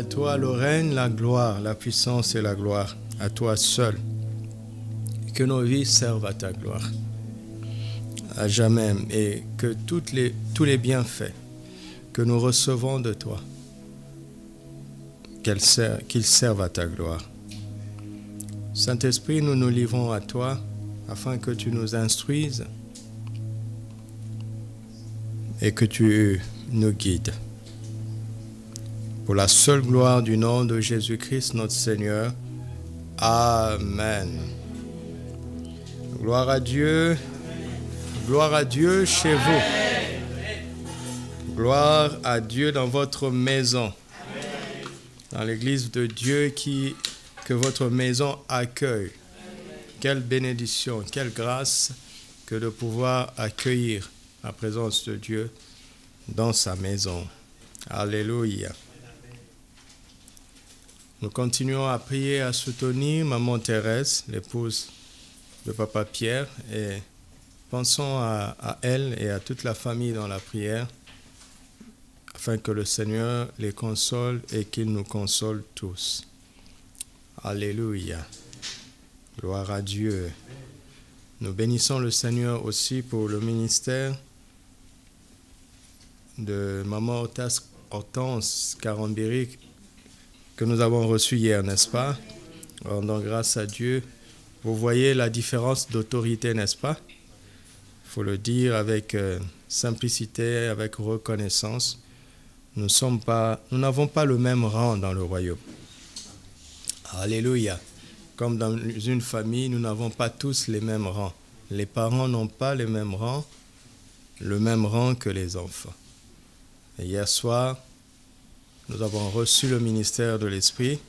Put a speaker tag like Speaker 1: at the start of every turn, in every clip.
Speaker 1: toi le règne, la gloire, la puissance et la gloire, à toi seul. Que nos vies servent à ta gloire, à jamais, et que tous les bienfaits que nous recevons de toi, qu'ils servent à ta gloire. Saint-Esprit, nous nous livrons à toi afin que tu nous instruises et que tu nous guides. Pour la seule gloire du nom de Jésus-Christ, notre Seigneur. Amen. Gloire à Dieu. Gloire à Dieu chez vous. Gloire à Dieu dans votre maison. Dans l'église de Dieu que votre maison accueille. Quelle bénédiction, quelle grâce que de pouvoir accueillir la présence de Dieu dans sa maison. Alléluia. Nous continuons à prier, à soutenir Maman Thérèse, l'épouse de Papa Pierre, et pensons à elle et à toute la famille dans la prière, afin que le Seigneur les console et qu'il nous console tous. Alléluia. Gloire à Dieu. Nous bénissons le Seigneur aussi pour le ministère de Maman Hortense Carambéry que nous avons reçu hier, n'est-ce pas? Rendons grâce à Dieu. Vous voyez la différence d'autorité, n'est-ce pas? Il faut le dire avec simplicité, avec reconnaissance. Nous n'avons pas le même rang dans le royaume. Alléluia. Comme dans une famille, nous n'avons pas tous les mêmes rangs. Les parents n'ont pas le même rang que les enfants. Et hier soir, nous avons reçu le ministère de l'Esprit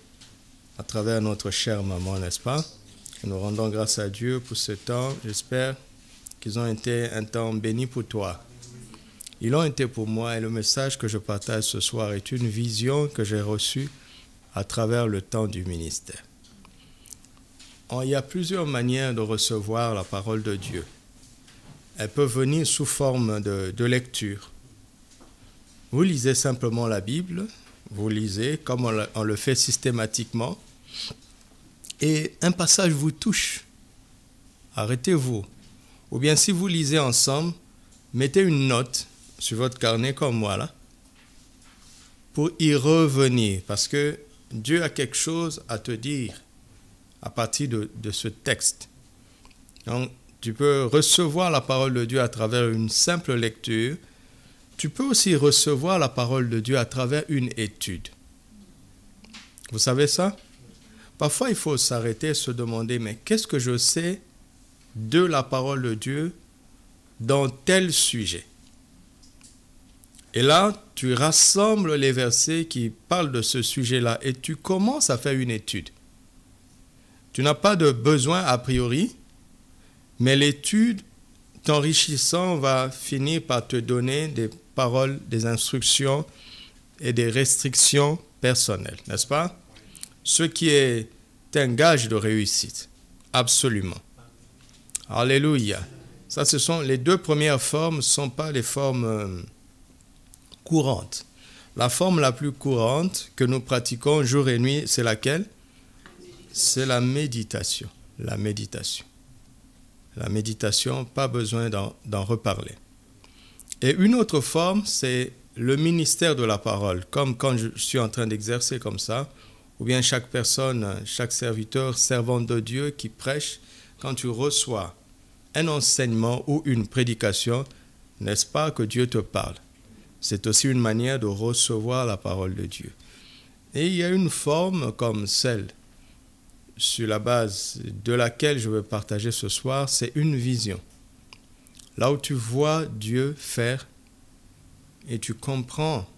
Speaker 1: à travers notre chère maman, n'est-ce pas? Et nous rendons grâce à Dieu pour ce temps. J'espère qu'ils ont été un temps béni pour toi. Ils l'ont été pour moi, et le message que je partage ce soir est une vision que j'ai reçue à travers le temps du ministère. Il y a plusieurs manières de recevoir la parole de Dieu. Elle peut venir sous forme de lecture. Vous lisez simplement la Bible, vous lisez comme on le fait systématiquement, et un passage vous touche. Arrêtez-vous. Ou bien si vous lisez ensemble, mettez une note sur votre carnet comme moi là, pour y revenir, parce que Dieu a quelque chose à te dire à partir de ce texte. Donc, tu peux recevoir la parole de Dieu à travers une simple lecture. Tu peux aussi recevoir la parole de Dieu à travers une étude. Vous savez ça? Parfois, il faut s'arrêter et se demander, mais qu'est-ce que je sais de la parole de Dieu dans tel sujet? Et là, tu rassembles les versets qui parlent de ce sujet-là et tu commences à faire une étude. Tu n'as pas de besoin a priori, mais l'étude, t'enrichissant, va finir par te donner des paroles, des instructions et des restrictions personnelles, n'est-ce pas? Ce qui est un gage de réussite, absolument. Alléluia. Ça, ce sont les deux premières formes, ne sont pas les formes courantes. La forme la plus courante que nous pratiquons jour et nuit, c'est laquelle? C'est la méditation. La méditation. La méditation, pas besoin d'en reparler. Et une autre forme, c'est le ministère de la parole, comme quand je suis en train d'exercer comme ça, ou bien chaque personne, chaque serviteur, servant de Dieu qui prêche, quand tu reçois un enseignement ou une prédication, n'est-ce pas que Dieu te parle? C'est aussi une manière de recevoir la parole de Dieu. Et il y a une forme comme celle sur la base de laquelle je veux partager ce soir, c'est une vision. Là où tu vois Dieu faire et tu comprends,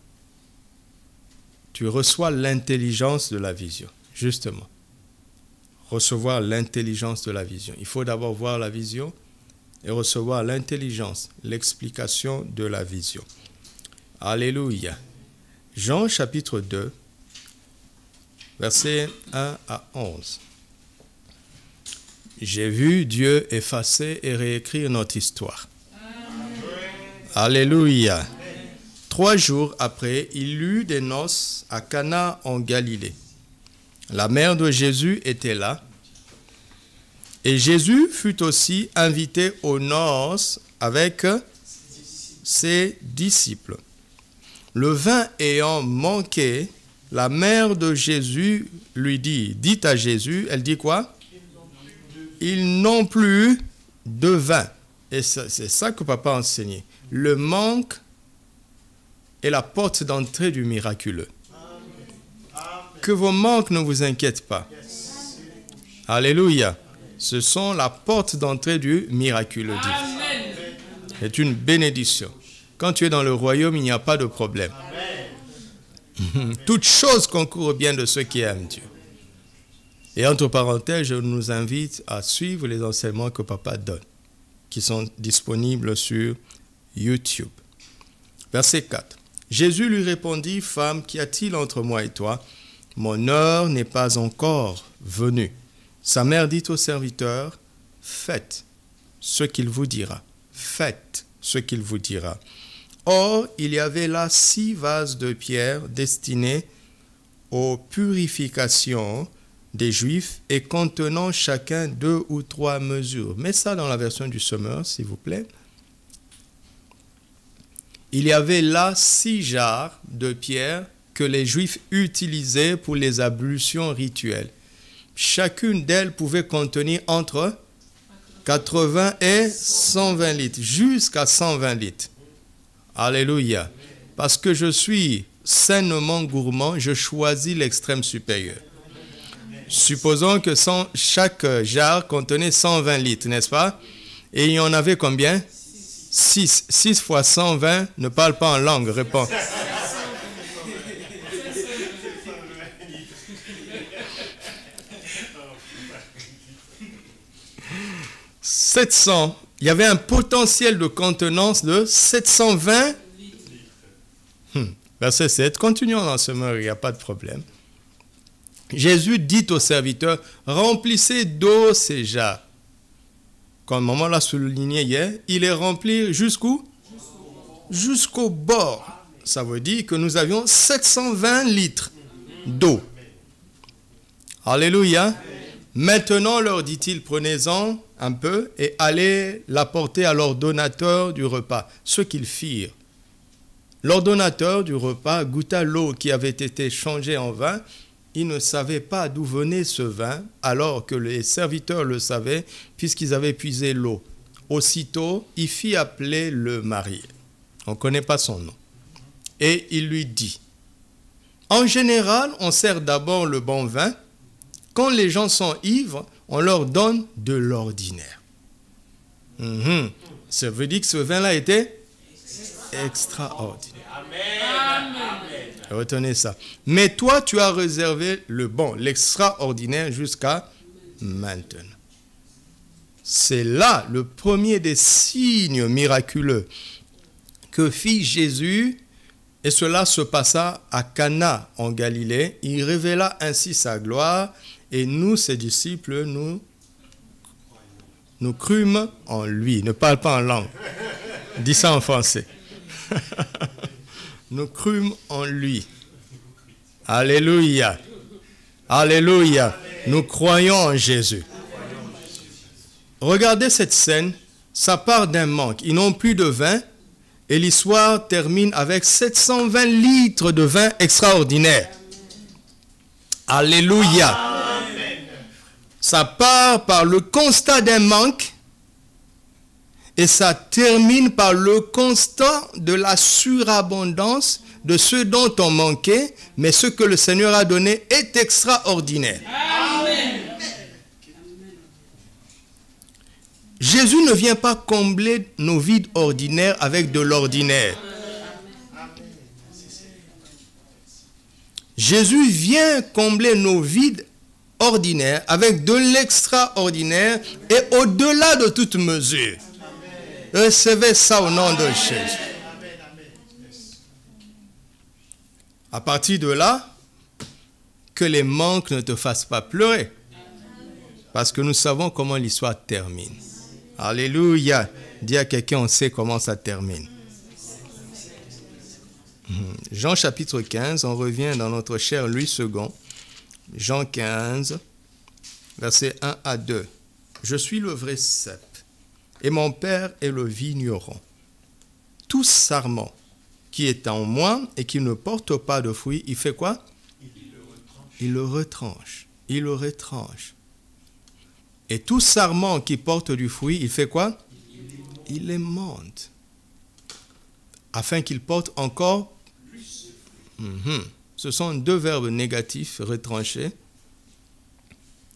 Speaker 1: tu reçois l'intelligence de la vision, justement. Recevoir l'intelligence de la vision. Il faut d'abord voir la vision et recevoir l'intelligence, l'explication de la vision. Alléluia. Jean chapitre 2, versets 1 à 11. J'ai vu Dieu effacer et réécrire notre histoire. Amen. Alléluia. 3 jours après, il eut des noces à Cana en Galilée. La mère de Jésus était là. Et Jésus fut aussi invité aux noces avec ses disciples. Le vin ayant manqué, la mère de Jésus lui dit à Jésus, elle dit quoi? Ils n'ont plus de vin. Et c'est ça que papa a enseigné. Le manque est la porte d'entrée du miraculeux. Que vos manques ne vous inquiètent pas. Alléluia. Ce sont la porte d'entrée du miraculeux divin. C'est une bénédiction. Quand tu es dans le royaume, il n'y a pas de problème. Toute chose concourt au bien de ceux qui aiment Dieu. Et entre parenthèses, je nous invite à suivre les enseignements que papa donne, qui sont disponibles sur YouTube. Verset 4. Jésus lui répondit, « Femme, qu'y a-t-il entre moi et toi? Mon heure n'est pas encore venue. » Sa mère dit au serviteur, « Faites ce qu'il vous dira. Faites ce qu'il vous dira. » Or, il y avait là 6 vases de pierre destinés aux purifications des Juifs et contenant chacun 2 ou 3 mesures. Mets ça dans la version du Semeur, s'il vous plaît. Il y avait là 6 jarres de pierre que les Juifs utilisaient pour les ablutions rituelles. Chacune d'elles pouvait contenir entre 80 et 120 litres, jusqu'à 120 litres. Alléluia. Parce que je suis sainement gourmand, je choisis l'extrême supérieur. Supposons que chaque jarre contenait 120 litres, n'est-ce pas? Et il y en avait combien? 6. 6 fois 120, ne parle pas en langue, réponds. 700. Il y avait un potentiel de contenance de 720. Verset 7. Continuons dans ce mot, il n'y a pas de problème. Jésus dit au serviteur, remplissez d'eau ces jarres. Comme maman l'a souligné hier, il est rempli jusqu'où? Jusqu'au bord. Ça veut dire que nous avions 720 litres d'eau. Alléluia. Maintenant, leur dit-il, prenez-en un peu et allez l'apporter à l'ordonnateur du repas. Ce qu'ils firent. L'ordonnateur du repas goûta l'eau qui avait été changée en vin. Il ne savait pas d'où venait ce vin, alors que les serviteurs le savaient, puisqu'ils avaient puisé l'eau. Aussitôt, il fit appeler le mari. On ne connaît pas son nom. Et il lui dit, en général, on sert d'abord le bon vin. Quand les gens sont ivres, on leur donne de l'ordinaire. Ça veut dire que ce vin-là était extraordinaire. Amen. Retenez ça. Mais toi, tu as réservé le bon, l'extraordinaire jusqu'à maintenant. C'est là le premier des signes miraculeux que fit Jésus, et cela se passa à Cana en Galilée. Il révéla ainsi sa gloire, et nous, ses disciples, nous crûmes en lui. Ne parle pas en langue. Dis ça en français. Nous crûmes en lui. Alléluia. Alléluia. Nous croyons en Jésus. Regardez cette scène. Ça part d'un manque. Ils n'ont plus de vin. Et l'histoire termine avec 720 litres de vin extraordinaire. Alléluia. Ça part par le constat d'un manque. Et ça termine par le constat de la surabondance de ce dont on manquait, mais ce que le Seigneur a donné est extraordinaire. Amen. Jésus ne vient pas combler nos vides ordinaires avec de l'ordinaire. Jésus vient combler nos vides ordinaires avec de l'extraordinaire et au-delà de toute mesure. Recevez ça au nom de Jésus. À partir de là, que les manques ne te fassent pas pleurer. Parce que nous savons comment l'histoire termine. Alléluia. Dis à quelqu'un, on sait comment ça termine. Jean chapitre 15, on revient dans notre cher Louis II. Jean 15, versets 1 à 2. Je suis le vrai cep, et mon Père est le vigneron. Tout sarment qui est en moi et qui ne porte pas de fruits, il fait quoi? Il le retranche. Il le retranche. Et tout sarment qui porte du fruit, il fait quoi? Il l'émonte. Afin qu'il porte encore plus. Ce sont deux verbes négatifs, retrancher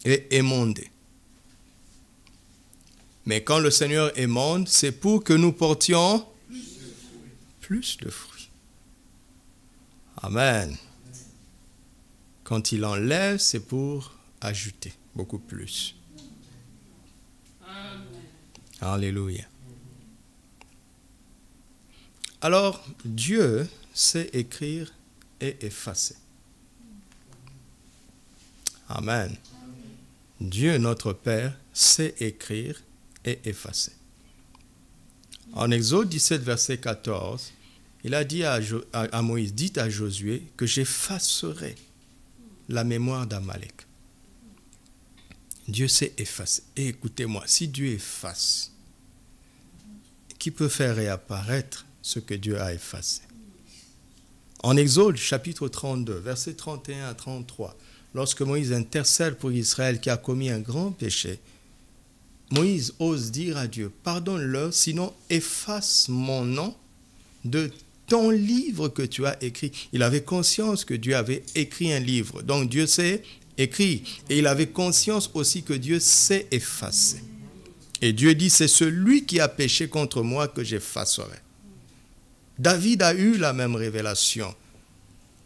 Speaker 1: et émonder. Mais quand le Seigneur émonde, c'est pour que nous portions plus de fruits. Amen. Quand il enlève, c'est pour ajouter beaucoup plus. Amen. Alléluia. Alors, Dieu sait écrire et effacer. Amen. Dieu, notre Père, sait écrire et effacer. En Exode 17, verset 14, il a dit à Moïse, dites à Josué que j'effacerai la mémoire d'Amalek. Dieu sait effacer. Et écoutez-moi, si Dieu efface, qui peut faire réapparaître ce que Dieu a effacé? En Exode, chapitre 32, versets 31 à 33, lorsque Moïse intercède pour Israël qui a commis un grand péché, Moïse ose dire à Dieu, pardonne-leur, sinon efface mon nom de ton livre que tu as écrit. Il avait conscience que Dieu avait écrit un livre. Donc Dieu sait écrire. Et il avait conscience aussi que Dieu sait effacer. Et Dieu dit, c'est celui qui a péché contre moi que j'effacerai. David a eu la même révélation.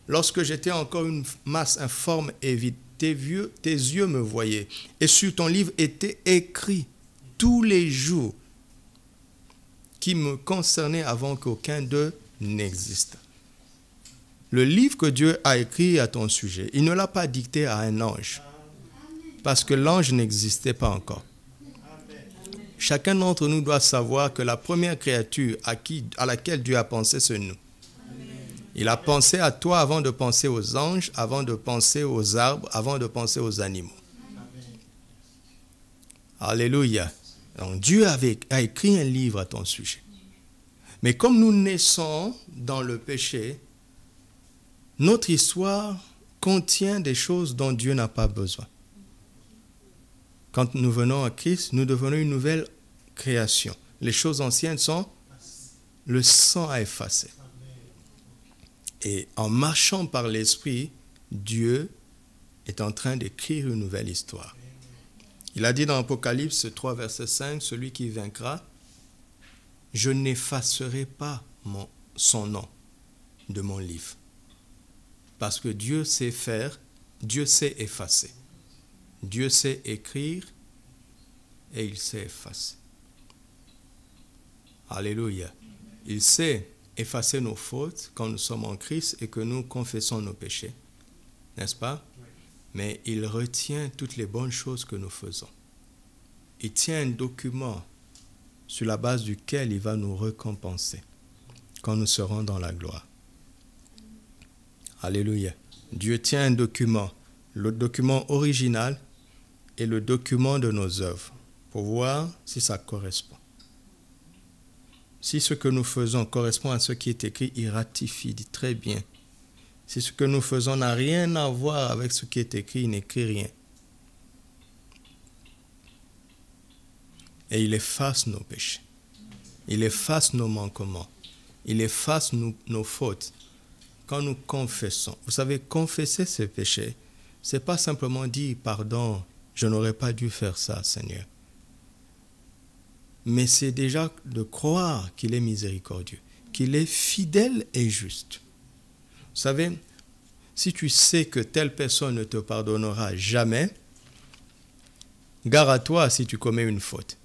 Speaker 1: Lorsque j'étais encore une masse informe et vide, tes yeux me voyaient. Et sur ton livre était écrit tous les jours qui me concernaient avant qu'aucun d'eux n'existe. Le livre que Dieu a écrit à ton sujet, il ne l'a pas dicté à un ange. Parce que l'ange n'existait pas encore. Chacun d'entre nous doit savoir que la première créature à laquelle Dieu a pensé, c'est nous. Il a pensé à toi avant de penser aux anges, avant de penser aux arbres, avant de penser aux animaux. Alléluia. Donc Dieu a écrit un livre à ton sujet. Mais comme nous naissons dans le péché, notre histoire contient des choses dont Dieu n'a pas besoin. Quand nous venons à Christ, nous devenons une nouvelle création. Les choses anciennes sont le sang à effacer. Et en marchant par l'Esprit, Dieu est en train d'écrire une nouvelle histoire. Il a dit dans Apocalypse 3, verset 5, celui qui vaincra, je n'effacerai pas son nom de mon livre. Parce que Dieu sait faire, Dieu sait effacer. Dieu sait écrire et il sait effacer. Alléluia. Il sait effacer nos fautes quand nous sommes en Christ et que nous confessons nos péchés. N'est-ce pas? Mais il retient toutes les bonnes choses que nous faisons. Il tient un document sur la base duquel il va nous récompenser quand nous serons dans la gloire. Alléluia. Dieu tient un document, le document original et le document de nos œuvres, pour voir si ça correspond. Si ce que nous faisons correspond à ce qui est écrit, il ratifie, dit très bien. Si ce que nous faisons n'a rien à voir avec ce qui est écrit, il n'écrit rien. Et il efface nos péchés. Il efface nos manquements. Il efface nos fautes. Quand nous confessons, vous savez, confesser ses péchés, ce n'est pas simplement dire « Pardon, je n'aurais pas dû faire ça, Seigneur ». Mais c'est déjà de croire qu'il est miséricordieux, qu'il est fidèle et juste. Vous savez, si tu sais que telle personne ne te pardonnera jamais, gare à toi si tu commets une faute,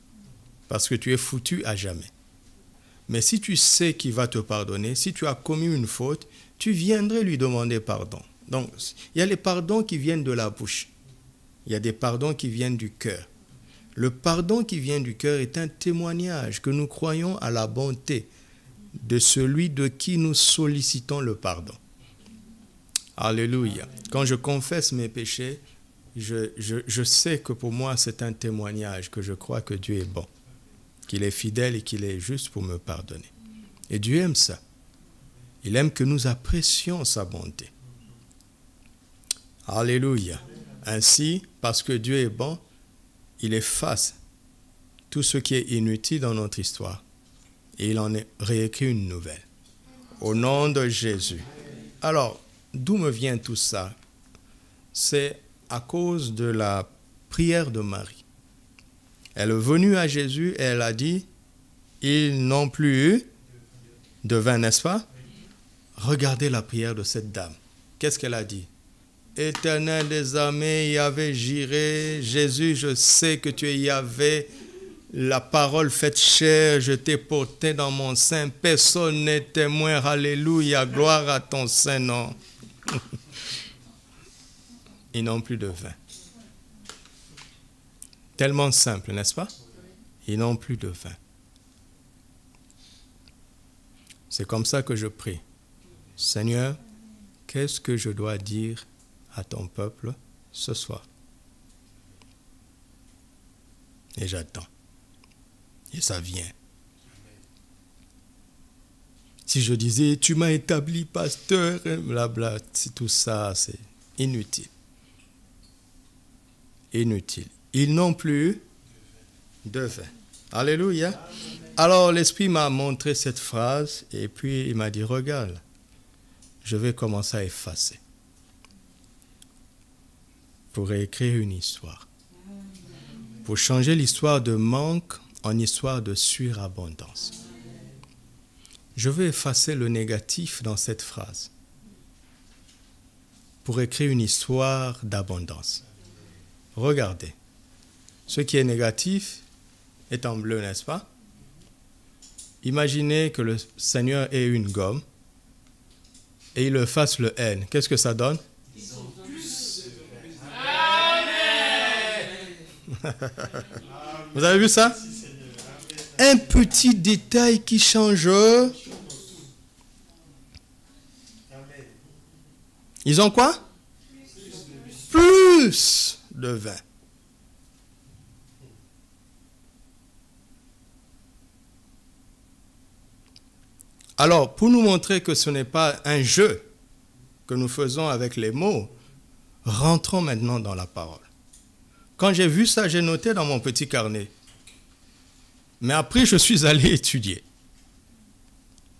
Speaker 1: parce que tu es foutu à jamais. Mais si tu sais qu'il va te pardonner, si tu as commis une faute, tu viendrais lui demander pardon. Donc, il y a les pardons qui viennent de la bouche. Il y a des pardons qui viennent du cœur. Le pardon qui vient du cœur est un témoignage que nous croyons à la bonté de celui de qui nous sollicitons le pardon. Alléluia. Quand je confesse mes péchés, je sais que pour moi c'est un témoignage que je crois que Dieu est bon, qu'il est fidèle et qu'il est juste pour me pardonner. Et Dieu aime ça. Il aime que nous apprécions sa bonté. Alléluia. Ainsi, parce que Dieu est bon, il efface tout ce qui est inutile dans notre histoire et il en réécrit une nouvelle. Au nom de Jésus. Alors, d'où me vient tout ça? C'est à cause de la prière de Marie. Elle est venue à Jésus et elle a dit, ils n'ont plus eu de vin, n'est-ce pas? Regardez la prière de cette dame. Qu'est-ce qu'elle a dit? Éternel des armées, Yahvé Jireh, Jésus, je sais que tu es Yahvé, la parole faite chair, je t'ai porté dans mon sein, personne n'est témoin, alléluia, gloire à ton saint nom. Ils n'ont plus de vin. Tellement simple, n'est-ce pas? Ils n'ont plus de vin. C'est comme ça que je prie. Seigneur, qu'est-ce que je dois dire à ton peuple ce soir? Et j'attends. Et ça vient. Si je disais, tu m'as établi pasteur, blabla, tout ça, c'est inutile. Inutile. Ils n'ont plus de vin. Alléluia. Alors l'Esprit m'a montré cette phrase et puis il m'a dit, regarde, je vais commencer à effacer pour réécrire une histoire. Pour changer l'histoire de manque en histoire de surabondance. Je vais effacer le négatif dans cette phrase pour écrire une histoire d'abondance. Regardez, ce qui est négatif est en bleu, n'est-ce pas? Imaginez que le Seigneur ait une gomme et il efface le N. Qu'est-ce que ça donne? Vous avez vu ça? Un petit détail qui change. Ils ont quoi? Plus de vin. Alors, pour nous montrer que ce n'est pas un jeu que nous faisons avec les mots, rentrons maintenant dans la parole. Quand j'ai vu ça, j'ai noté dans mon petit carnet. Mais après, je suis allé étudier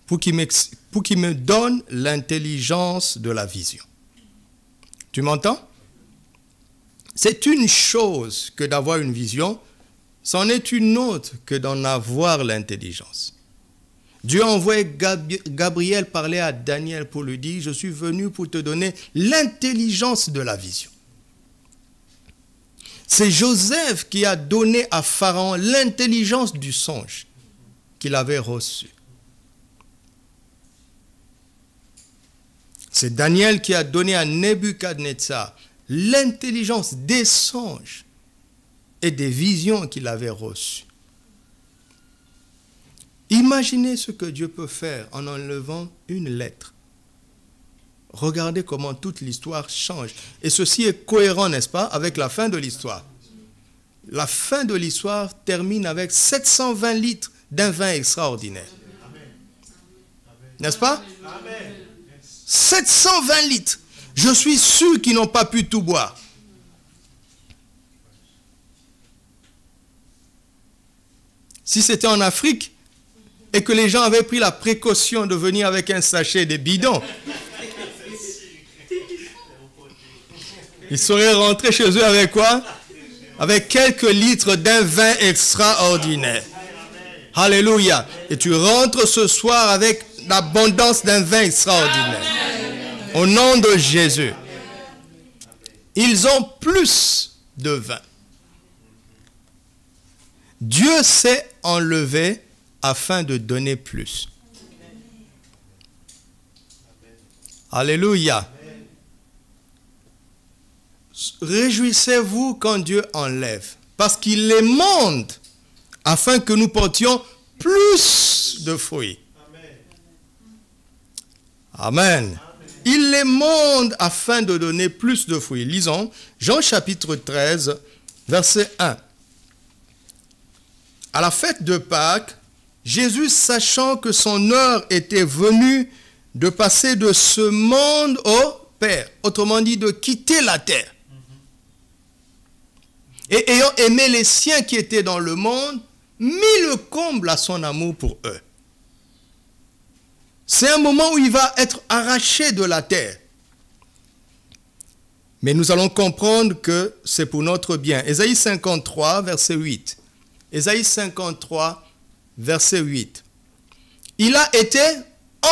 Speaker 1: pour qu'il me donne l'intelligence de la vision. Tu m'entends? C'est une chose que d'avoir une vision, c'en est une autre que d'en avoir l'intelligence. Dieu a envoyé Gabriel parler à Daniel pour lui dire, je suis venu pour te donner l'intelligence de la vision. C'est Joseph qui a donné à Pharaon l'intelligence du songe qu'il avait reçu. C'est Daniel qui a donné à Nebuchadnezzar l'intelligence des songes et des visions qu'il avait reçues. Imaginez ce que Dieu peut faire en enlevant une lettre. Regardez comment toute l'histoire change. Et ceci est cohérent, n'est-ce pas, avec la fin de l'histoire. La fin de l'histoire termine avec 720 litres d'un vin extraordinaire. N'est-ce pas? 720 litres. Je suis sûr qu'ils n'ont pas pu tout boire. Si c'était en Afrique et que les gens avaient pris la précaution de venir avec un sachet de bidons, ils seraient rentrés chez eux avec quoi? Avec quelques litres d'un vin extraordinaire. Alléluia. Et tu rentres ce soir avec l'abondance d'un vin extraordinaire. Au nom de Jésus. Ils ont plus de vin. Dieu s'est enlevé afin de donner plus. Alléluia. Réjouissez-vous quand Dieu enlève, parce qu'il les monte afin que nous portions plus de fruits. Amen. Il les monde afin de donner plus de fruits. Lisons Jean chapitre 13, verset 1. À la fête de Pâques, Jésus, sachant que son heure était venue de passer de ce monde au Père, autrement dit de quitter la terre, et ayant aimé les siens qui étaient dans le monde, mit le comble à son amour pour eux. C'est un moment où il va être arraché de la terre. Mais nous allons comprendre que c'est pour notre bien. Ésaïe 53, verset 8. Ésaïe 53, verset 8. Il a été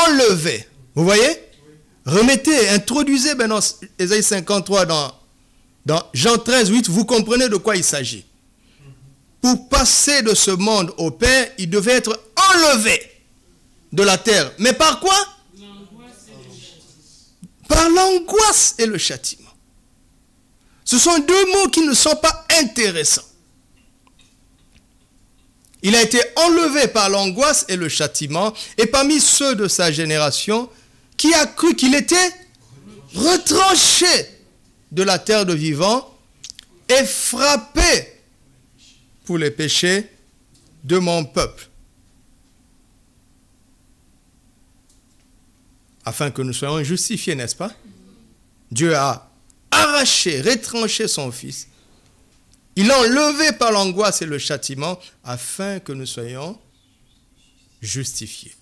Speaker 1: enlevé. Vous voyez? Remettez, introduisez maintenant Ésaïe 53 dans Jean 13, 8. Vous comprenez de quoi il s'agit. Pour passer de ce monde au Père, il devait être enlevé de la terre. Mais par quoi? Par l'angoisse et le châtiment. Ce sont deux mots qui ne sont pas intéressants. Il a été enlevé par l'angoisse et le châtiment, et parmi ceux de sa génération, qui a cru qu'il était retranché de la terre de vivants et frappé pour les péchés de mon peuple, afin que nous soyons justifiés, n'est-ce pas? Dieu a arraché, retranché son Fils. Il l'a enlevé par l'angoisse et le châtiment, afin que nous soyons justifiés.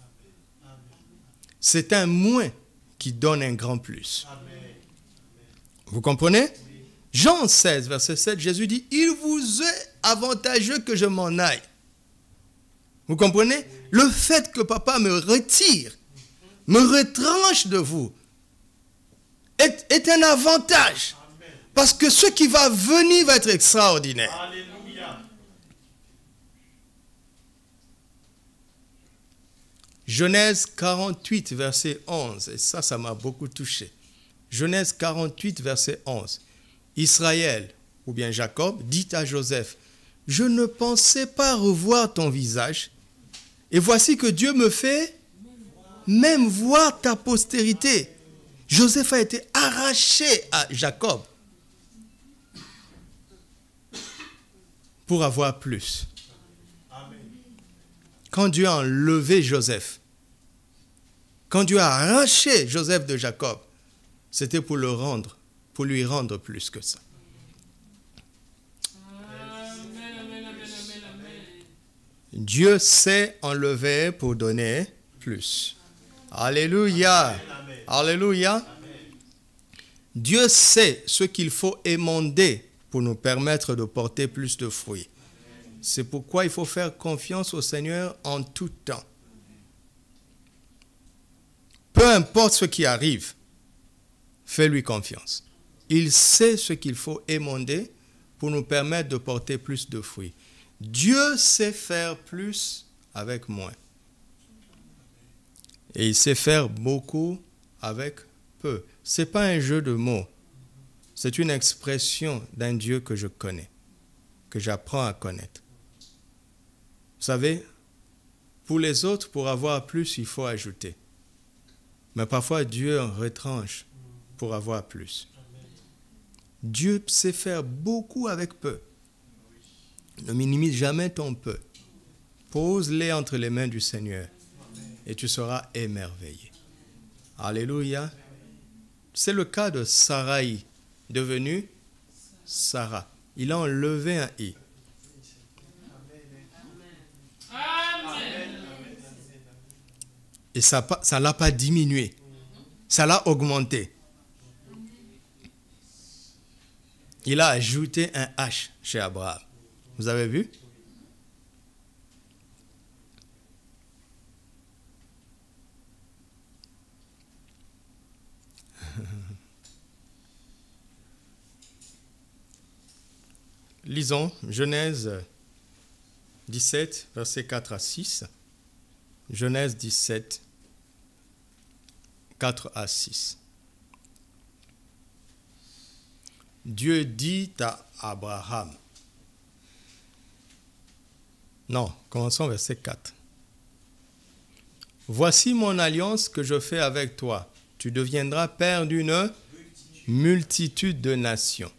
Speaker 1: C'est un moins qui donne un grand plus. Vous comprenez? Jean 16, verset 7, Jésus dit, « Il vous est avantageux que je m'en aille. » Vous comprenez? Le fait que papa me retire, me retranche de vous, est un avantage. Parce que ce qui va venir va être extraordinaire. Alléluia. Genèse 48, verset 11. Et ça m'a beaucoup touché. Genèse 48, verset 11. Israël, ou bien Jacob, dit à Joseph, « Je ne pensais pas revoir ton visage, et voici que Dieu me fait même voir ta postérité. » Joseph a été arraché à Jacob pour avoir plus. Quand Dieu a enlevé Joseph, quand Dieu a arraché Joseph de Jacob, c'était pour le rendre, pour lui rendre plus que ça. Dieu sait enlever pour donner plus. Alléluia. Alléluia. Dieu sait ce qu'il faut émonder pour nous permettre de porter plus de fruits. C'est pourquoi il faut faire confiance au Seigneur en tout temps. Peu importe ce qui arrive, fais-lui confiance. Il sait ce qu'il faut émonder pour nous permettre de porter plus de fruits. Dieu sait faire plus avec moins. Et il sait faire beaucoup avec peu. Ce n'est pas un jeu de mots. C'est une expression d'un Dieu que je connais, que j'apprends à connaître. Vous savez, pour les autres, pour avoir plus, il faut ajouter. Mais parfois, Dieu en retranche pour avoir plus. Dieu sait faire beaucoup avec peu. Ne minimise jamais ton peu. Pose-les entre les mains du Seigneur et tu seras émerveillé. Alléluia. C'est le cas de Sarai, devenue Sarah. Il a enlevé un i. Et ça ne l'a pas diminué. Ça l'a augmenté. Il a ajouté un H chez Abraham. Vous avez vu? Lisons Genèse 17, versets 4 à 6. Genèse 17, 4 à 6. Dieu dit à Abraham. Non, commençons verset 4. Voici mon alliance que je fais avec toi. Tu deviendras père d'une multitude de nations.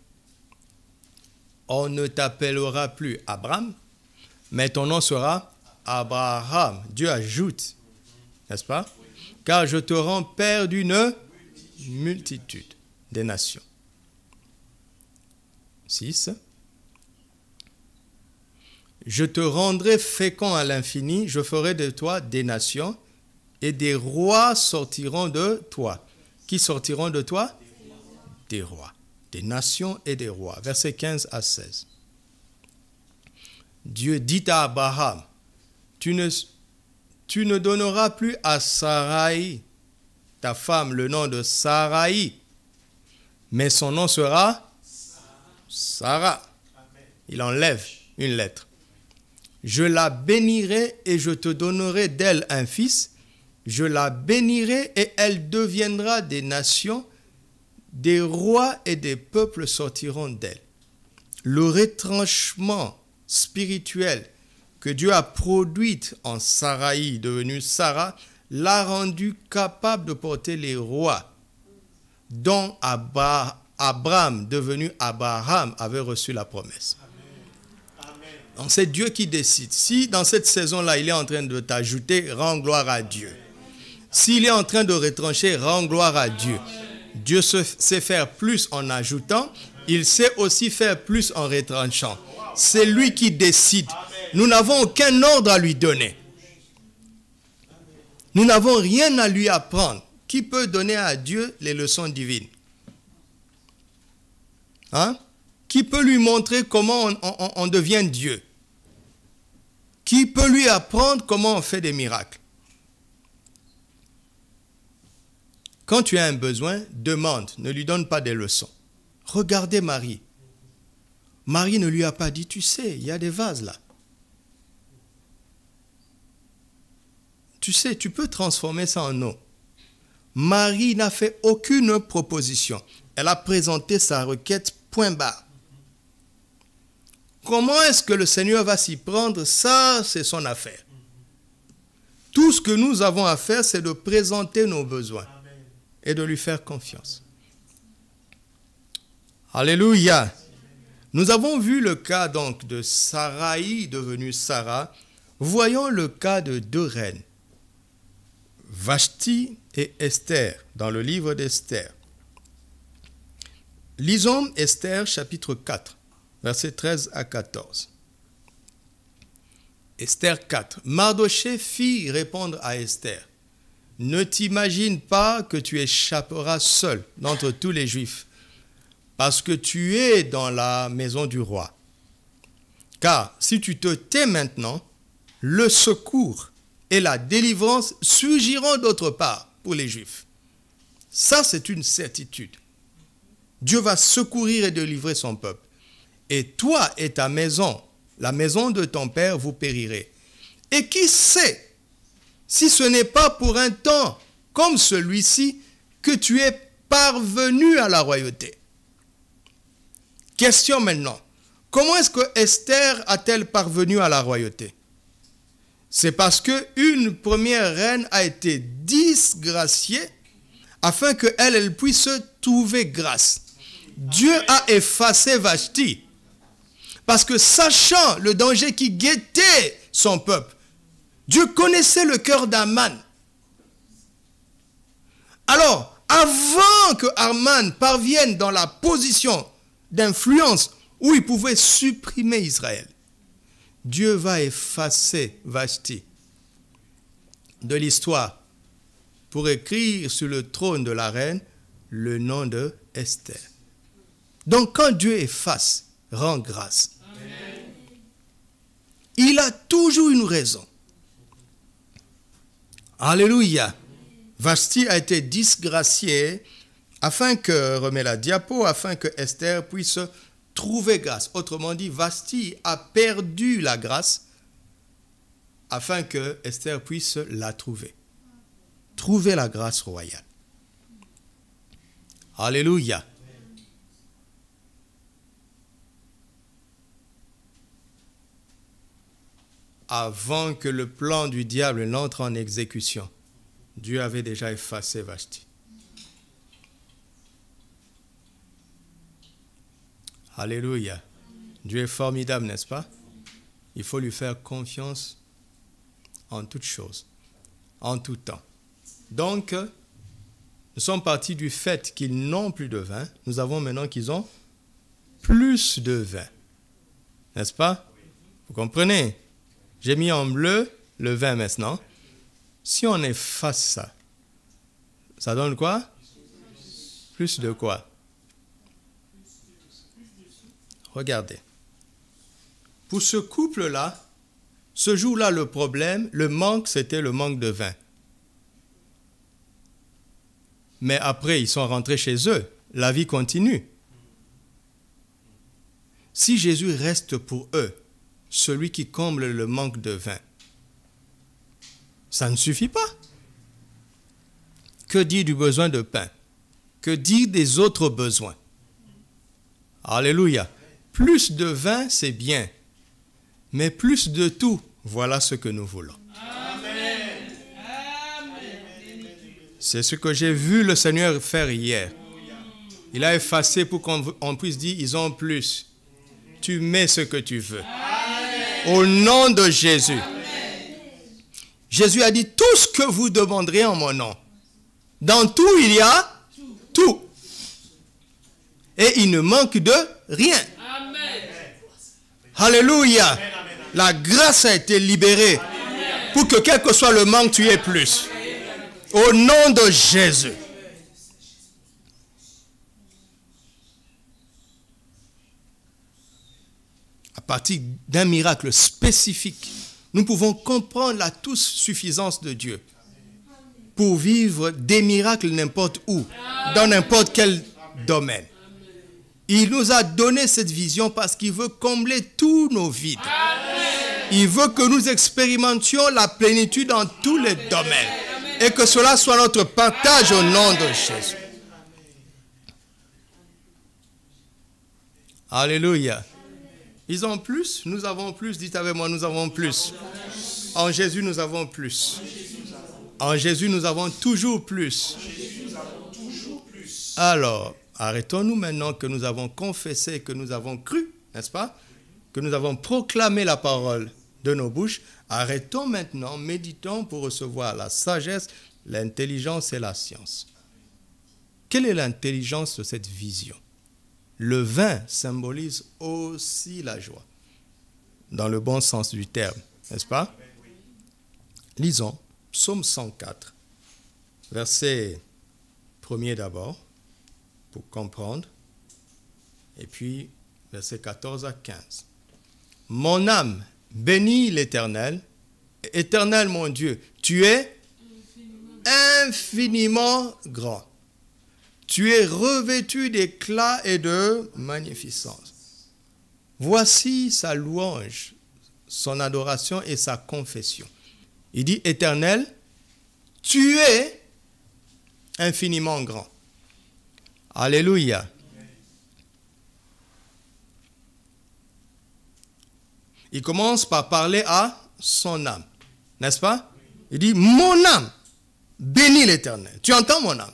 Speaker 1: On ne t'appellera plus Abraham, mais ton nom sera Abraham. Dieu ajoute, n'est-ce pas? Car je te rends père d'une multitude des nations. 6. Je te rendrai fécond à l'infini, je ferai de toi des nations, et des rois sortiront de toi. Qui sortiront de toi? Des rois. Des nations et des rois. Versets 15 à 16. Dieu dit à Abraham, tu ne donneras plus à Sarai, ta femme, le nom de Sarai, mais son nom sera Sarah. Il enlève une lettre. Je la bénirai et je te donnerai d'elle un fils. Je la bénirai et elle deviendra des nations. Des rois et des peuples sortiront d'elle. Le retranchement spirituel que Dieu a produit en Sarai, devenue Sarah, l'a rendu capable de porter les rois dont Abraham, devenu Abraham, avait reçu la promesse. Donc c'est Dieu qui décide. Si dans cette saison-là, il est en train de t'ajouter, rends gloire à Dieu. S'il est en train de retrancher, rends gloire à Dieu. Dieu sait faire plus en ajoutant, il sait aussi faire plus en retranchant. C'est lui qui décide. Nous n'avons aucun ordre à lui donner. Nous n'avons rien à lui apprendre. Qui peut donner à Dieu les leçons divines? Hein? Qui peut lui montrer comment on devient Dieu? Qui peut lui apprendre comment on fait des miracles? Quand tu as un besoin, demande, ne lui donne pas des leçons. Regardez Marie. Marie ne lui a pas dit, tu sais, il y a des vases là. Tu sais, tu peux transformer ça en eau. Marie n'a fait aucune proposition. Elle a présenté sa requête point barre. Comment est-ce que le Seigneur va s'y prendre? Ça, c'est son affaire. Tout ce que nous avons à faire, c'est de présenter nos besoins et de lui faire confiance. Alléluia. Nous avons vu le cas donc de Sarai devenue Sarah. Voyons le cas de deux reines, Vashti et Esther, dans le livre d'Esther. Lisons Esther chapitre 4, versets 13 à 14. Esther 4. Mardochée fit répondre à Esther, « Ne t'imagine pas que tu échapperas seul d'entre tous les Juifs, parce que tu es dans la maison du roi. Car si tu te tais maintenant, le secours et la délivrance surgiront d'autre part pour les Juifs. » Ça, c'est une certitude. Dieu va secourir et délivrer son peuple. Et toi et ta maison, la maison de ton père, vous périrez. Et qui sait si ce n'est pas pour un temps comme celui-ci que tu es parvenu à la royauté. Question maintenant. Comment est-ce que Esther a-t-elle parvenu à la royauté? C'est parce qu'une première reine a été disgraciée afin qu'elle puisse trouver grâce. Dieu a effacé Vashti parce que sachant le danger qui guettait son peuple, Dieu connaissait le cœur d'Aman. Alors, avant que Aman parvienne dans la position d'influence où il pouvait supprimer Israël, Dieu va effacer Vashti de l'histoire pour écrire sur le trône de la reine le nom de Esther. Donc quand Dieu efface, rend grâce. Amen. Il a toujours une raison. Alléluia. Vashti a été disgraciée afin que, remets la diapo, afin que Esther puisse trouver grâce. Autrement dit, Vashti a perdu la grâce afin que Esther puisse la trouver. Trouver la grâce royale. Alléluia. Avant que le plan du diable n'entre en exécution, Dieu avait déjà effacé Vashti. Alléluia. Dieu est formidable, n'est-ce pas? Il faut lui faire confiance en toutes choses, en tout temps. Donc, nous sommes partis du fait qu'ils n'ont plus de vin. Nous avons maintenant qu'ils ont plus de vin. N'est-ce pas? Vous comprenez? J'ai mis en bleu le vin maintenant. Si on efface ça, ça donne quoi? Plus de quoi? Regardez. Pour ce couple-là, ce jour-là, le problème, le manque, c'était le manque de vin. Mais après, ils sont rentrés chez eux. La vie continue. Si Jésus reste pour eux, celui qui comble le manque de vin, ça ne suffit pas. Que dire du besoin de pain? Que dire des autres besoins? Alléluia. Plus de vin, c'est bien. Mais plus de tout, voilà ce que nous voulons. Amen. C'est ce que j'ai vu le Seigneur faire hier. Il a effacé pour qu'on puisse dire, ils ont plus. Tu mets ce que tu veux. Amen. Au nom de Jésus. Amen. Jésus a dit, tout ce que vous demanderez en mon nom. Dans tout, il y a tout. Et il ne manque de rien. Amen. Alléluia. Amen. La grâce a été libérée. Amen. Pour que quel que soit le manque, tu aies plus. Amen. Au nom de Jésus. À partir d'un miracle spécifique, nous pouvons comprendre la tous-suffisance de Dieu pour vivre des miracles n'importe où, dans n'importe quel domaine. Il nous a donné cette vision parce qu'il veut combler tous nos vides. Il veut que nous expérimentions la plénitude dans tous les domaines et que cela soit notre partage au nom de Jésus. Alléluia. Ils ont plus, nous avons plus. Dites avec moi, nous avons plus. En Jésus, nous avons plus. En Jésus, nous avons toujours plus. Alors, arrêtons-nous maintenant que nous avons confessé, que nous avons cru, n'est-ce pas? Que nous avons proclamé la parole de nos bouches. Arrêtons maintenant, méditons pour recevoir la sagesse, l'intelligence et la science. Quelle est l'intelligence de cette vision? Le vin symbolise aussi la joie, dans le bon sens du terme, n'est-ce pas? Lisons Psaume 104, verset 1er d'abord, pour comprendre, et puis verset 14 à 15. Mon âme bénit l'Éternel. Éternel mon Dieu, tu es infiniment grand. Tu es revêtu d'éclat et de magnificence. Voici sa louange, son adoration et sa confession. Il dit, Éternel, tu es infiniment grand. Alléluia. Il commence par parler à son âme, n'est-ce pas? Il dit, mon âme, bénis l'Éternel. Tu entends mon âme?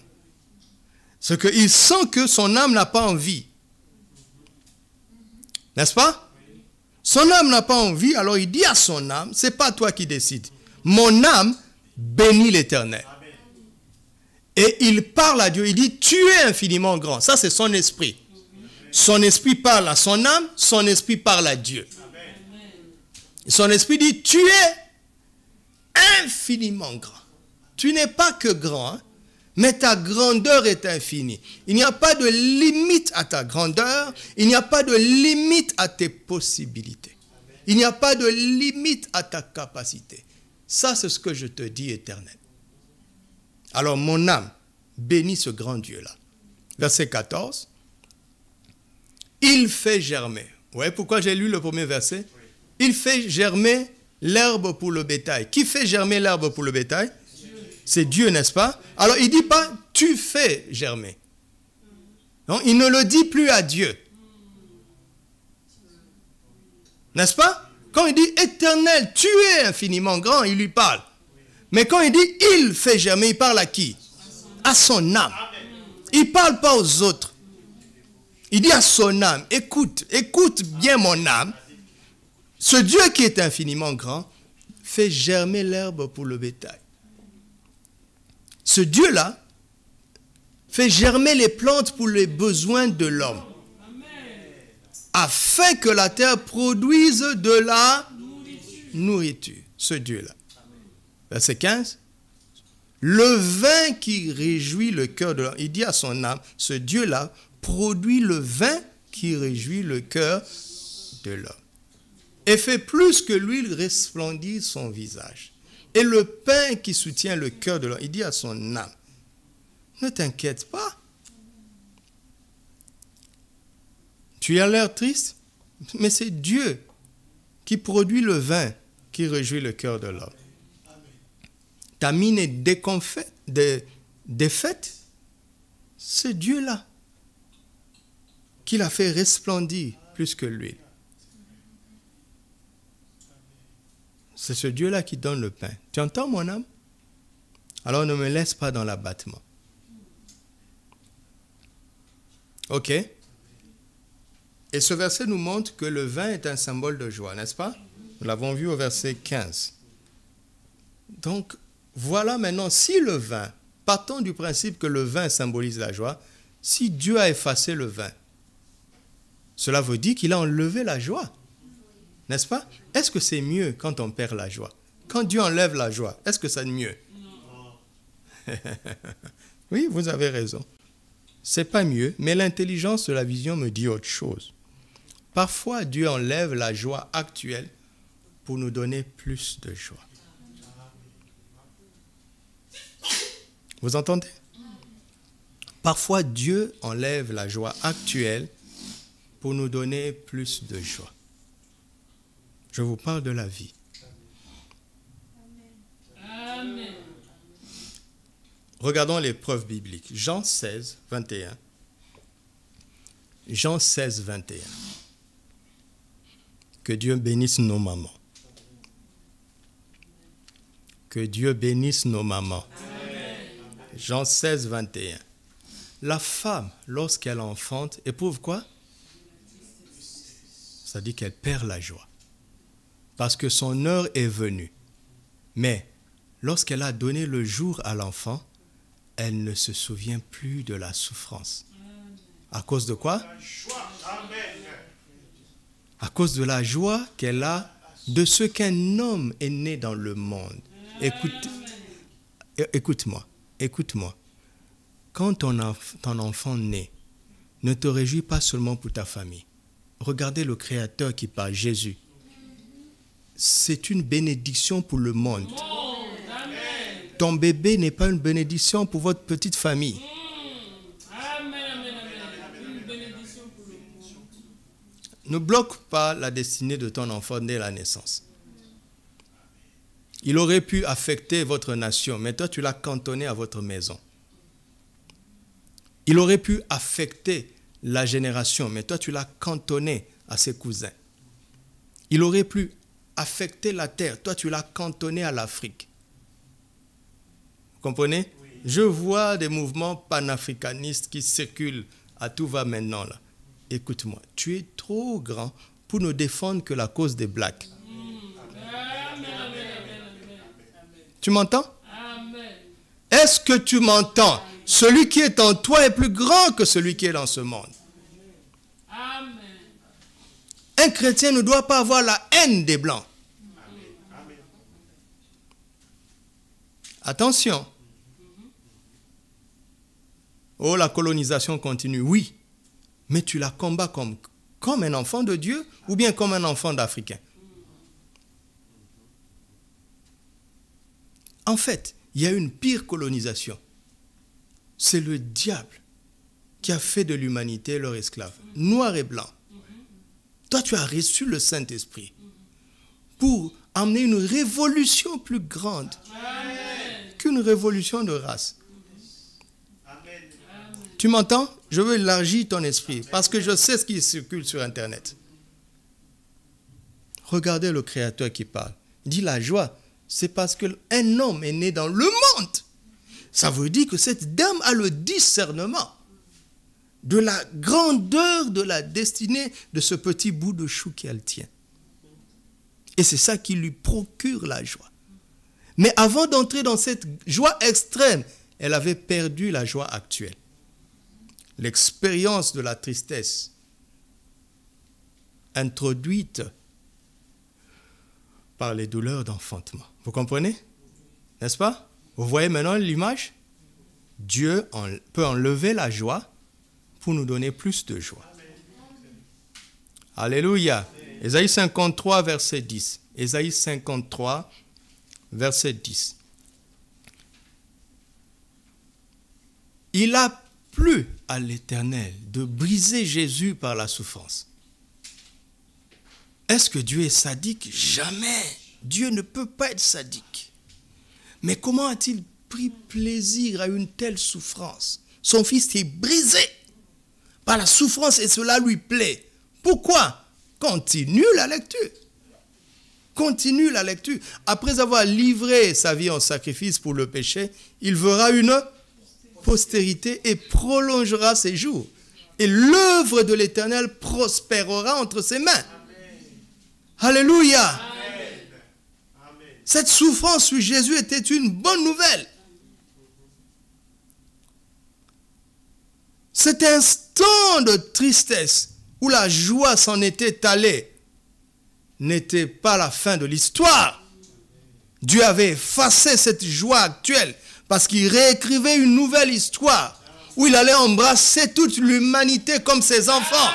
Speaker 1: C'est qu'il sent que son âme n'a pas envie. N'est-ce pas? Son âme n'a pas envie, alors il dit à son âme, ce n'est pas toi qui décides. Mon âme bénit l'Éternel. Et il parle à Dieu, il dit, tu es infiniment grand. Ça, c'est son esprit. Son esprit parle à son âme, son esprit parle à Dieu. Son esprit dit, tu es infiniment grand. Tu n'es pas que grand, hein? Mais ta grandeur est infinie. Il n'y a pas de limite à ta grandeur. Il n'y a pas de limite à tes possibilités. Il n'y a pas de limite à ta capacité. Ça, c'est ce que je te dis, Éternel. Alors, mon âme bénit ce grand Dieu-là. Verset 14. Il fait germer. Vous voyez pourquoi j'ai lu le premier verset? Il fait germer l'herbe pour le bétail. Qui fait germer l'herbe pour le bétail? C'est Dieu, n'est-ce pas? Alors, il ne dit pas, tu fais germer. Non, il ne le dit plus à Dieu. N'est-ce pas? Quand il dit, Éternel, tu es infiniment grand, il lui parle. Mais quand il dit il fait germer, il parle à qui? À son âme. Il ne parle pas aux autres. Il dit à son âme, écoute bien mon âme. Ce Dieu qui est infiniment grand fait germer l'herbe pour le bétail. Ce Dieu-là fait germer les plantes pour les besoins de l'homme, afin que la terre produise de la nourriture. Ce Dieu-là. Verset 15. Le vin qui réjouit le cœur de l'homme. Il dit à son âme, ce Dieu-là produit le vin qui réjouit le cœur de l'homme. Et fait plus que l'huile resplendit son visage. Et le pain qui soutient le cœur de l'homme. Il dit à son âme, ne t'inquiète pas. Tu as l'air triste, mais c'est Dieu qui produit le vin qui réjouit le cœur de l'homme. Ta mine est défaite, c'est Dieu-là qui l'a fait resplendir plus que l'huile. C'est ce Dieu-là qui donne le pain. Tu entends, mon âme? Alors ne me laisse pas dans l'abattement. Ok? Et ce verset nous montre que le vin est un symbole de joie, n'est-ce pas? Nous l'avons vu au verset 15. Donc, voilà maintenant, si le vin, partons du principe que le vin symbolise la joie, si Dieu a effacé le vin, cela veut dire qu'il a enlevé la joie, n'est-ce pas? Est-ce que c'est mieux quand on perd la joie? Quand Dieu enlève la joie, est-ce que c'est mieux? Oui, vous avez raison. C'est pas mieux, mais l'intelligence de la vision me dit autre chose. Parfois, Dieu enlève la joie actuelle pour nous donner plus de joie. Vous entendez? Parfois, Dieu enlève la joie actuelle pour nous donner plus de joie. Je vous parle de la vie. Amen. Regardons les preuves bibliques. Jean 16, 21. Jean 16, 21. Que Dieu bénisse nos mamans. Que Dieu bénisse nos mamans. Amen. Jean 16, 21. La femme, lorsqu'elle enfante, éprouve quoi? Ça dit qu'elle perd la joie. Parce que son heure est venue. Mais lorsqu'elle a donné le jour à l'enfant, elle ne se souvient plus de la souffrance. À cause de quoi? À cause de la joie qu'elle a de ce qu'un homme est né dans le monde. Écoute-moi. Quand ton enfant naît, ne te réjouis pas seulement pour ta famille. Regardez le Créateur qui parle, Jésus. C'est une bénédiction pour le monde. Ton bébé n'est pas une bénédiction pour votre petite famille. Ne bloque pas la destinée de ton enfant dès la naissance. Il aurait pu affecter votre nation, mais toi tu l'as cantonné à votre maison. Il aurait pu affecter la génération, mais toi tu l'as cantonné à ses cousins. Il aurait pu affecter la terre, toi tu l'as cantonné à l'Afrique. Vous comprenez? Oui. Je vois des mouvements panafricanistes qui circulent à tout va maintenant là. Écoute-moi, tu es trop grand pour ne défendre que la cause des Blacks. Tu m'entends? Est-ce que tu m'entends? Celui qui est en toi est plus grand que celui qui est dans ce monde. Un chrétien ne doit pas avoir la haine des Blancs. Attention. Oh, la colonisation continue, oui. Mais tu la combats comme un enfant de Dieu ou bien comme un enfant d'Africain. En fait, il y a une pire colonisation. C'est le diable qui a fait de l'humanité leur esclave, noir et blanc. Toi, tu as reçu le Saint-Esprit pour amener une révolution plus grande qu'une révolution de race. Amen. Tu m'entends? Je veux élargir ton esprit parce que je sais ce qui circule sur Internet. Regardez le Créateur qui parle. Il dit la joie, C'est parce qu'un homme est né dans le monde. Ça veut dire que cette dame a le discernement de la grandeur de la destinée de ce petit bout de chou qu'elle tient. Et c'est ça qui lui procure la joie. Mais avant d'entrer dans cette joie extrême, elle avait perdu la joie actuelle. L'expérience de la tristesse introduite par les douleurs d'enfantement. Vous comprenez? N'est-ce pas? Vous voyez maintenant l'image? Dieu peut enlever la joie pour nous donner plus de joie. Alléluia. Ésaïe 53, verset 10. Ésaïe 53, verset 10. Il a plu à l'Éternel de briser Jésus par la souffrance. Est-ce que Dieu est sadique? Jamais. Dieu ne peut pas être sadique. Mais comment a-t-il pris plaisir à une telle souffrance? Son fils est brisé par la souffrance et cela lui plaît. Pourquoi? Continue la lecture. Continue la lecture. Après avoir livré sa vie en sacrifice pour le péché, il verra une postérité et prolongera ses jours. Et l'œuvre de l'Éternel prospérera entre ses mains. Alléluia. Amen. Cette souffrance sur Jésus était une bonne nouvelle. Cet instant de tristesse où la joie s'en était allée n'était pas la fin de l'histoire. Dieu avait effacé cette joie actuelle parce qu'il réécrivait une nouvelle histoire où il allait embrasser toute l'humanité comme ses enfants.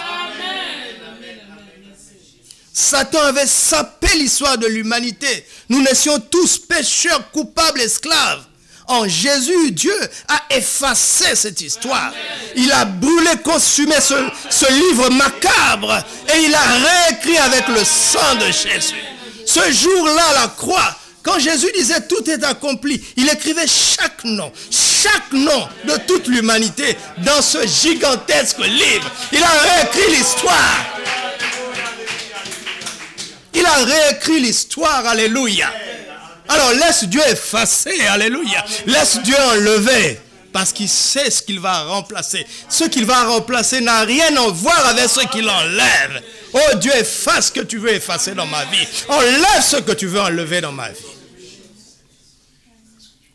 Speaker 1: Satan avait sapé l'histoire de l'humanité. Nous naissions tous pécheurs, coupables, esclaves. En Jésus, Dieu a effacé cette histoire. Il a brûlé, consumé ce livre macabre et il a réécrit avec le sang de Jésus. Ce jour-là, à la croix, quand Jésus disait tout est accompli, il écrivait chaque nom de toute l'humanité dans ce gigantesque livre. Il a réécrit l'histoire. Il a réécrit l'histoire, alléluia. Alors laisse Dieu effacer, alléluia. Laisse Dieu enlever, parce qu'il sait ce qu'il va remplacer. Ce qu'il va remplacer n'a rien à voir avec ce qu'il enlève. Oh Dieu, efface ce que tu veux effacer dans ma vie. Enlève ce que tu veux enlever dans ma vie.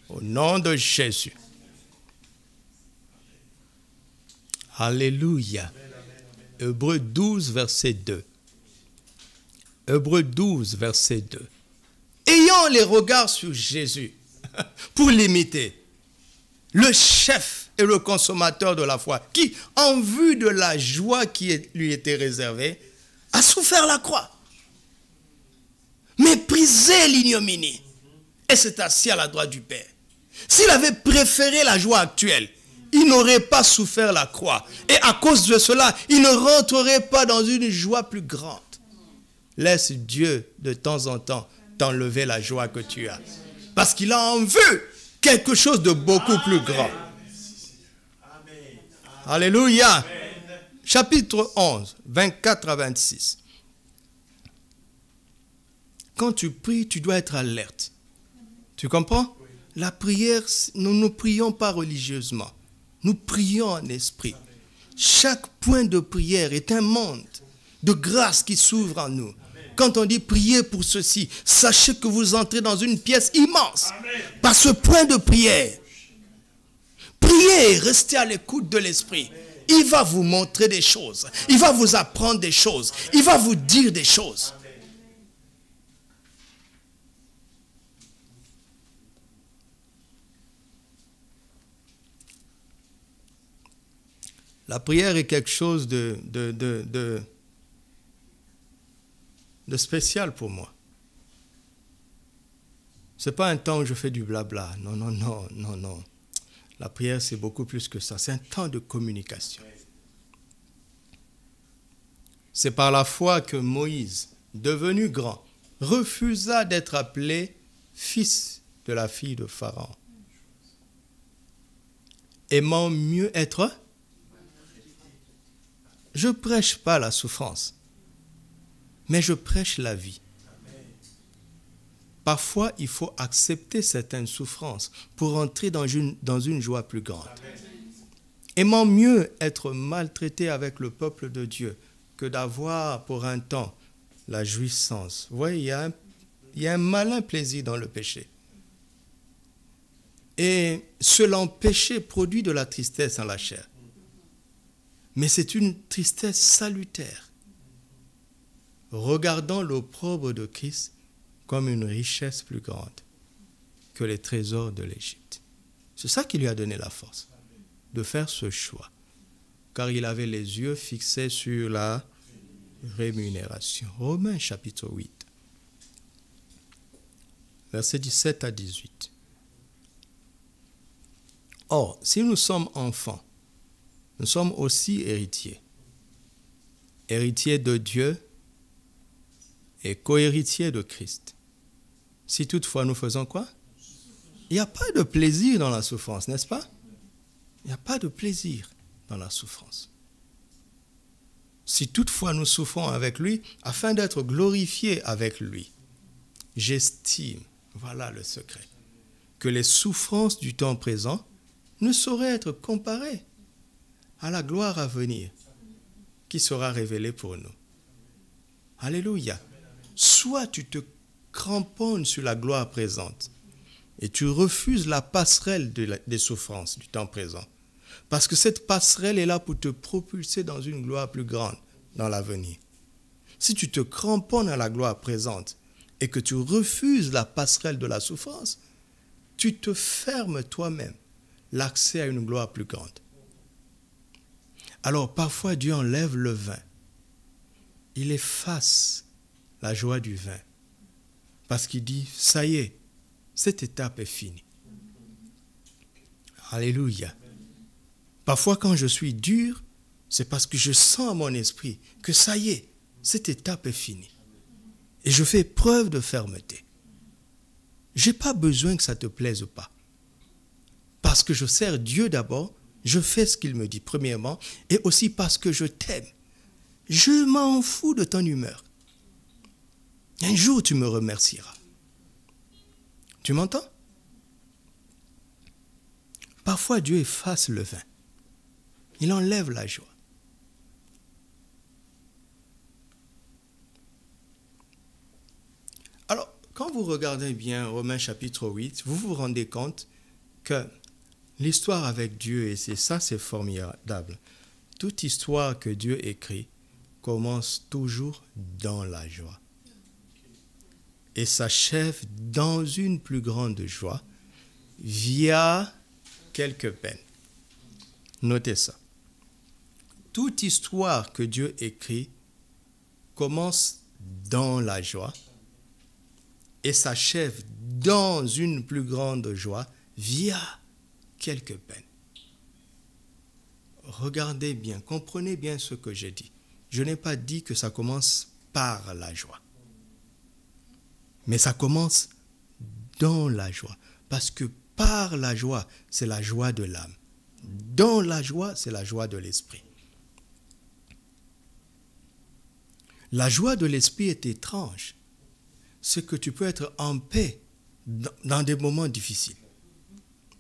Speaker 1: Au nom de Jésus. Alléluia. Hébreux 12, verset 2. Hébreux 12, verset 2. Ayant les regards sur Jésus, pour l'imiter, le chef et le consommateur de la foi, qui, en vue de la joie qui lui était réservée, a souffert la croix, méprisé l'ignominie, et s'est assis à la droite du Père. S'il avait préféré la joie actuelle, il n'aurait pas souffert la croix. Et à cause de cela, il ne rentrerait pas dans une joie plus grande. Laisse Dieu, de temps en temps, t'enlever la joie que tu as. Parce qu'il a en vue quelque chose de beaucoup plus grand. Alléluia. Chapitre 11, 24 à 26. Quand tu pries, tu dois être alerte. Tu comprends? La prière, nous ne prions pas religieusement. Nous prions en esprit. Chaque point de prière est un monde de grâce qui s'ouvre en nous. Quand on dit priez pour ceci, sachez que vous entrez dans une pièce immense. Par ce point de prière. Priez, restez à l'écoute de l'esprit. Il va vous montrer des choses. Il va vous apprendre des choses. Il va vous dire des choses. La prière est quelque chose de spécial pour moi. Ce n'est pas un temps où je fais du blabla. Non. La prière, c'est beaucoup plus que ça. C'est un temps de communication. C'est par la foi que Moïse, devenu grand, refusa d'être appelé fils de la fille de Pharaon, aimant mieux être. Je ne prêche pas la souffrance, mais je prêche la vie. Parfois, il faut accepter certaines souffrances pour entrer dans une joie plus grande. Aimant mieux être maltraité avec le peuple de Dieu que d'avoir pour un temps la jouissance. Vous voyez, il y a un malin plaisir dans le péché. Et ce péché produit de la tristesse en la chair. Mais c'est une tristesse salutaire. Regardant l'opprobre de Christ comme une richesse plus grande que les trésors de l'Égypte. C'est ça qui lui a donné la force de faire ce choix. Car il avait les yeux fixés sur la rémunération. Romains chapitre 8, versets 17 à 18. Or, si nous sommes enfants, nous sommes aussi héritiers. Héritiers de Dieu et co-héritiers de Christ. Si toutefois nous faisons quoi? Il n'y a pas de plaisir dans la souffrance, n'est-ce pas? Il n'y a pas de plaisir dans la souffrance. Si toutefois nous souffrons avec lui, afin d'être glorifiés avec lui, j'estime, voilà le secret, que les souffrances du temps présent ne sauraient être comparées à la gloire à venir qui sera révélée pour nous. Alléluia. Soit tu te cramponnes sur la gloire présente et tu refuses la passerelle des souffrances du temps présent. Parce que cette passerelle est là pour te propulser dans une gloire plus grande dans l'avenir. Si tu te cramponnes à la gloire présente et que tu refuses la passerelle de la souffrance, tu te fermes toi-même l'accès à une gloire plus grande. Alors parfois Dieu enlève le vin. Il efface la joie du vin. Parce qu'il dit, ça y est, cette étape est finie. Alléluia. Parfois quand je suis dur, c'est parce que je sens à mon esprit que ça y est, cette étape est finie. Et je fais preuve de fermeté. Je n'ai pas besoin que ça te plaise ou pas. Parce que je sers Dieu d'abord, je fais ce qu'il me dit premièrement, et aussi parce que je t'aime. Je m'en fous de ton humeur. Un jour, tu me remercieras. Tu m'entends? Parfois, Dieu efface le vin. Il enlève la joie. Alors, quand vous regardez bien Romains chapitre 8, vous vous rendez compte que l'histoire avec Dieu, et c'est formidable, toute histoire que Dieu écrit commence toujours dans la joie et s'achève dans une plus grande joie via quelques peines. Notez ça. Toute histoire que Dieu écrit commence dans la joie et s'achève dans une plus grande joie via quelques peines. Regardez bien, comprenez bien ce que j'ai dit. Je n'ai pas dit que ça commence par la joie. Mais ça commence dans la joie. Parce que par la joie, c'est la joie de l'âme. Dans la joie, c'est la joie de l'esprit. La joie de l'esprit est étrange. C'est que tu peux être en paix dans des moments difficiles.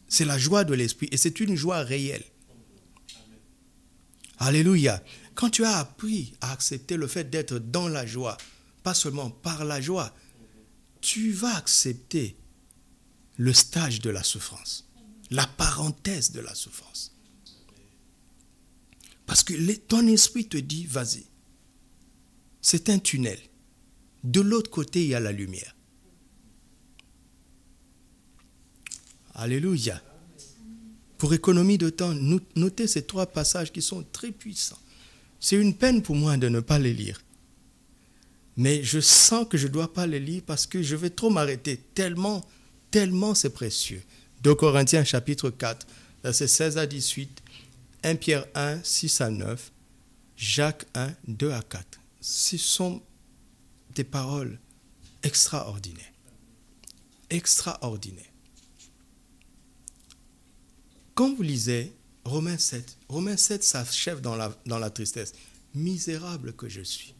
Speaker 1: C'est la joie de l'esprit et c'est une joie réelle. Alléluia. Quand tu as appris à accepter le fait d'être dans la joie, pas seulement par la joie, tu vas accepter le stage de la souffrance, la parenthèse de la souffrance. Parce que ton esprit te dit, vas-y, c'est un tunnel. De l'autre côté, il y a la lumière. Alléluia. Pour économie de temps, notez ces 3 passages qui sont très puissants. C'est une peine pour moi de ne pas les lire. Mais je sens que je ne dois pas les lire parce que je vais trop m'arrêter. Tellement c'est précieux. 2 Corinthiens chapitre 4, versets 16 à 18, 1 Pierre 1, 6 à 9, Jacques 1, 2 à 4. Ce sont des paroles extraordinaires. Extraordinaires. Quand vous lisez Romains 7 s'achève dans la tristesse. Misérable que je suis.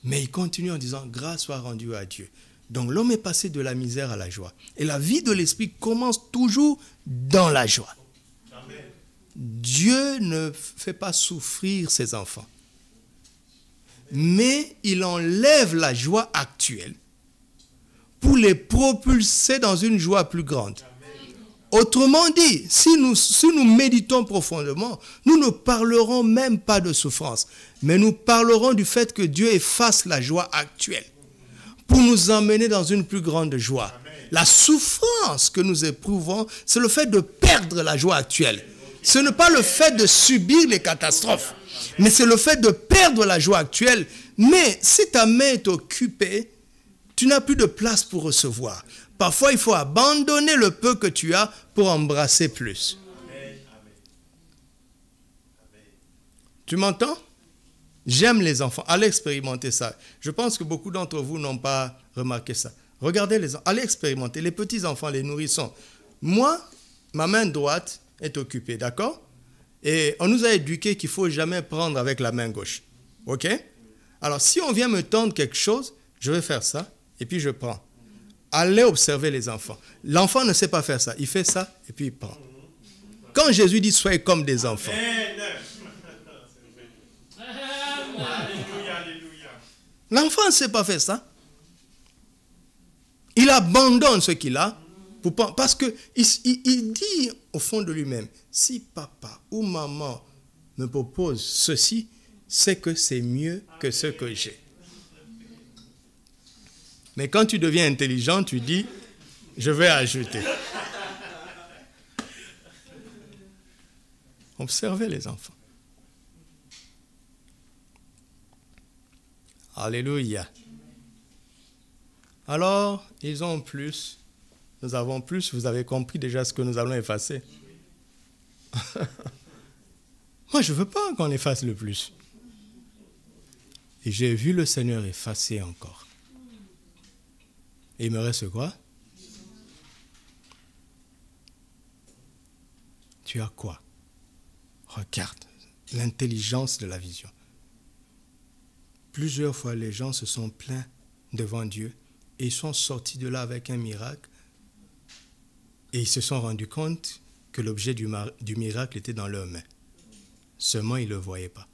Speaker 1: Mais il continue en disant, grâce soit rendue à Dieu, Donc l'homme est passé de la misère à la joie. Et la vie de l'esprit commence toujours dans la joie. Amen. Dieu ne fait pas souffrir ses enfants. Mais il enlève la joie actuelle pour les propulser dans une joie plus grande. Autrement dit, si nous méditons profondément, nous ne parlerons même pas de souffrance, mais nous parlerons du fait que Dieu efface la joie actuelle pour nous emmener dans une plus grande joie. Amen. La souffrance que nous éprouvons, c'est le fait de perdre la joie actuelle. Ce n'est pas le fait de subir les catastrophes, mais c'est le fait de perdre la joie actuelle. Mais si ta main est occupée, tu n'as plus de place pour recevoir. Parfois, il faut abandonner le peu que tu as pour embrasser plus. Amen. Tu m'entends? J'aime les enfants. Allez expérimenter ça. Je pense que beaucoup d'entre vous n'ont pas remarqué ça. Regardez les enfants. Allez expérimenter. Les petits enfants, les nourrissons. Moi, ma main droite est occupée, d'accord? Et on nous a éduqués qu'il ne faut jamais prendre avec la main gauche. OK? Alors, si on vient me tendre quelque chose, je vais faire ça et puis je prends. Allez observer les enfants. L'enfant ne sait pas faire ça. Il fait ça et puis il prend. Quand Jésus dit « soyez comme des enfants », l'enfant ne sait pas faire ça. Il abandonne ce qu'il a parce qu'il dit au fond de lui-même, si papa ou maman me propose ceci, c'est que c'est mieux que ce que j'ai. Mais quand tu deviens intelligent, tu dis, je vais ajouter. Observez les enfants. Alléluia. Alors, ils ont plus, nous avons plus, vous avez compris déjà ce que nous allons effacer. Moi, je ne veux pas qu'on efface le plus. Et j'ai vu le Seigneur effacer encore. Et il me reste quoi? Tu as quoi? Regarde, l'intelligence de la vision. Plusieurs fois, les gens se sont plaints devant Dieu et ils sont sortis de là avec un miracle et ils se sont rendus compte que l'objet du miracle était dans leurs mains. Seulement, ils ne le voyaient pas.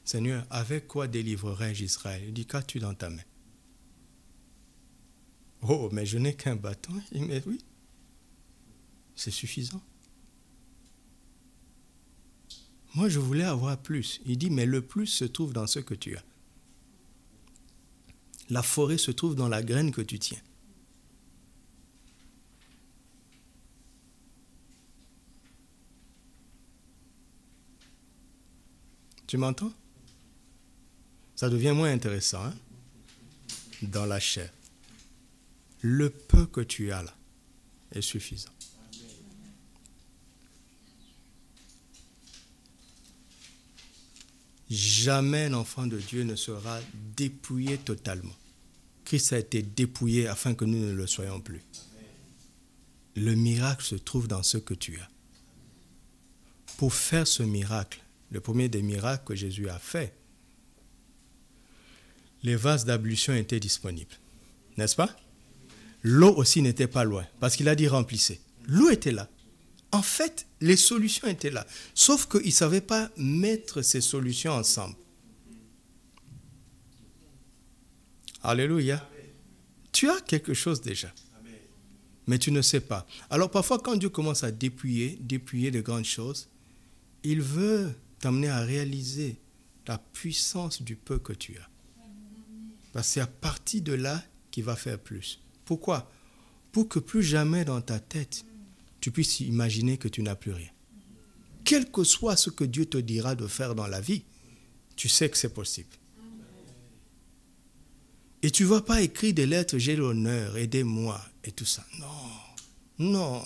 Speaker 1: Seigneur, avec quoi délivrerai-je Israël? Il dit, qu'as-tu dans ta main? Oh, mais je n'ai qu'un bâton. Il dit, mais oui, c'est suffisant. Moi, je voulais avoir plus. Il dit, mais le plus se trouve dans ce que tu as. La forêt se trouve dans la graine que tu tiens. Tu m'entends? Ça devient moins intéressant, hein? Dans la chair. Le peu que tu as là est suffisant. Jamais un enfant de Dieu ne sera dépouillé totalement. Christ a été dépouillé afin que nous ne le soyons plus. Le miracle se trouve dans ce que tu as. Pour faire ce miracle, le premier des miracles que Jésus a fait, les vases d'ablution étaient disponibles. N'est-ce pas? L'eau aussi n'était pas loin, parce qu'il a dit remplissez. L'eau était là. En fait, les solutions étaient là. Sauf qu'il ne savait pas mettre ces solutions ensemble. Alléluia. Tu as quelque chose déjà. Mais tu ne sais pas. Alors parfois, quand Dieu commence à dépouiller de grandes choses, il veut t'amener à réaliser la puissance du peu que tu as. Parce que c'est à partir de là qu'il va faire plus. Pourquoi? Pour que plus jamais dans ta tête, tu puisses imaginer que tu n'as plus rien. Quel que soit ce que Dieu te dira de faire dans la vie, tu sais que c'est possible. Et tu ne vas pas écrire des lettres, j'ai l'honneur, aidez-moi, et tout ça. Non, non.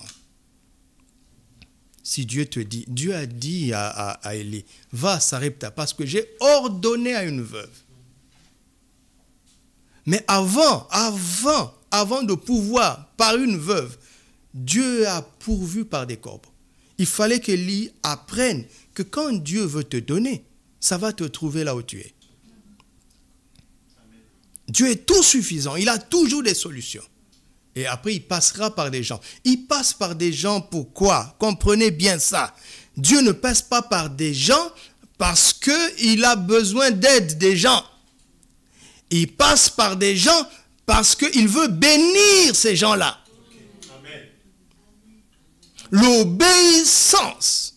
Speaker 1: Si Dieu te dit, Dieu a dit à Élie, va à Sarepta, parce que j'ai ordonné à une veuve. Mais avant de pouvoir, par une veuve, Dieu a pourvu par des corbeaux. Il fallait qu'Élie apprenne que quand Dieu veut te donner, ça va te trouver là où tu es. Dieu est tout suffisant, il a toujours des solutions. Et après, il passera par des gens. Il passe par des gens pourquoi? Comprenez bien ça. Dieu ne passe pas par des gens parce qu'il a besoin d'aide des gens. Il passe par des gens parce qu'il veut bénir ces gens-là. L'obéissance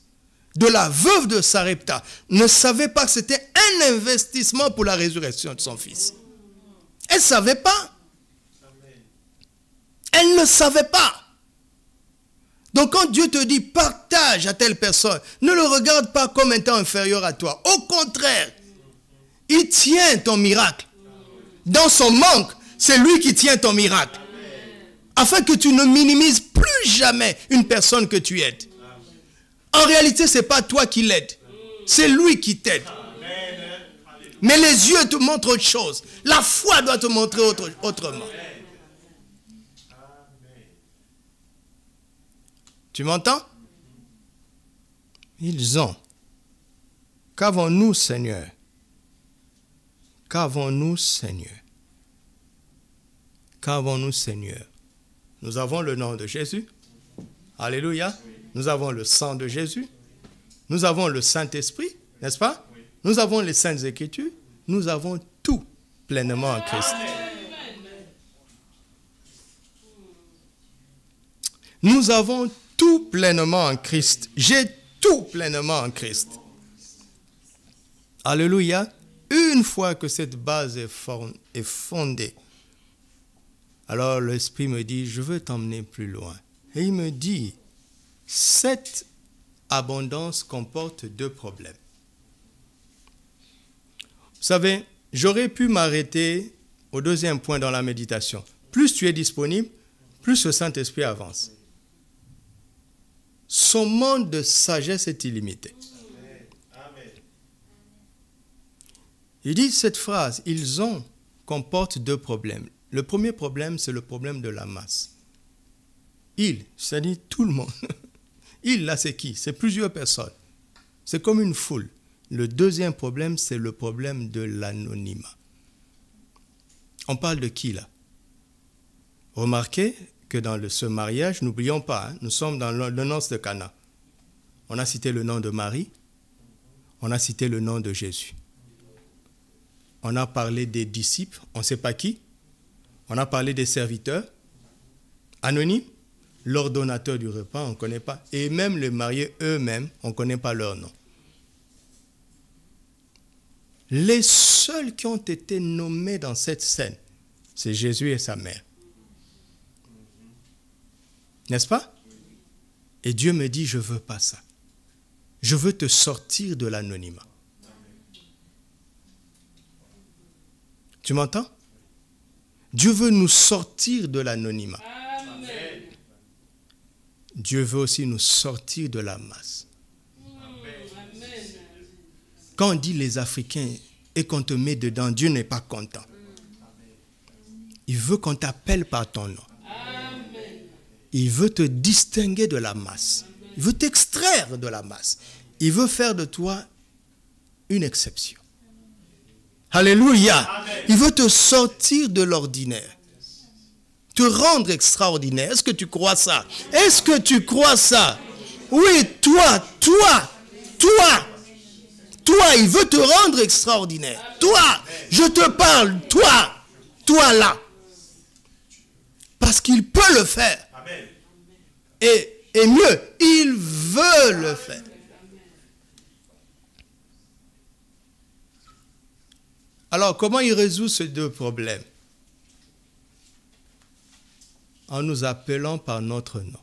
Speaker 1: de la veuve de Sarepta ne savait pas que c'était un investissement pour la résurrection de son fils. Elle ne savait pas. Elle ne savait pas. Donc quand Dieu te dit partage à telle personne, ne le regarde pas comme étant inférieur à toi. Au contraire, il tient ton miracle. Dans son manque, c'est lui qui tient ton miracle. Afin que tu ne minimises plus jamais une personne que tu aides. En réalité, ce n'est pas toi qui l'aides. C'est lui qui t'aide. Mais les yeux te montrent autre chose. La foi doit te montrer autrement. Tu m'entends? Ils ont. Qu'avons-nous, Seigneur? Qu'avons-nous, Seigneur? Qu'avons-nous, Seigneur? Nous avons le nom de Jésus. Alléluia. Nous avons le sang de Jésus. Nous avons le Saint-Esprit, n'est-ce pas? Nous avons les Saintes Écritures. Nous avons tout pleinement en Christ. Nous avons tout pleinement en Christ. J'ai tout pleinement en Christ. Alléluia. Une fois que cette base est fondée, alors l'Esprit me dit, je veux t'emmener plus loin. Et il me dit, cette abondance comporte deux problèmes. Vous savez, j'aurais pu m'arrêter au deuxième point dans la méditation. Plus tu es disponible, plus le Saint-Esprit avance. Son monde de sagesse est illimité. Il dit cette phrase, ils ont, comporte deux problèmes. Le premier problème, c'est le problème de la masse. Il, c'est-à-dire tout le monde. Il, là, c'est qui? C'est plusieurs personnes. C'est comme une foule. Le deuxième problème, c'est le problème de l'anonymat. On parle de qui, là? Remarquez que dans ce mariage, n'oublions pas, nous sommes dans le noces de Cana. On a cité le nom de Marie, on a cité le nom de Jésus. On a parlé des disciples, on ne sait pas qui. On a parlé des serviteurs, anonymes, l'ordonnateur du repas, on ne connaît pas. Et même les mariés eux-mêmes, on ne connaît pas leur nom. Les seuls qui ont été nommés dans cette scène, c'est Jésus et sa mère. N'est-ce pas? Et Dieu me dit, je ne veux pas ça. Je veux te sortir de l'anonymat. Tu m'entends? Dieu veut nous sortir de l'anonymat. Dieu veut aussi nous sortir de la masse. Quand on dit les Africains et qu'on te met dedans, Dieu n'est pas content. Il veut qu'on t'appelle par ton nom. Il veut te distinguer de la masse. Il veut t'extraire de la masse. Il veut faire de toi une exception. Alléluia. Amen. Il veut te sortir de l'ordinaire. Te rendre extraordinaire. Est-ce que tu crois ça? Est-ce que tu crois ça? Oui, toi, il veut te rendre extraordinaire. Toi, je te parle, toi là. Parce qu'il peut le faire. Et mieux, il veut le faire. Alors, comment il résout ces deux problèmes? En nous appelant par notre nom.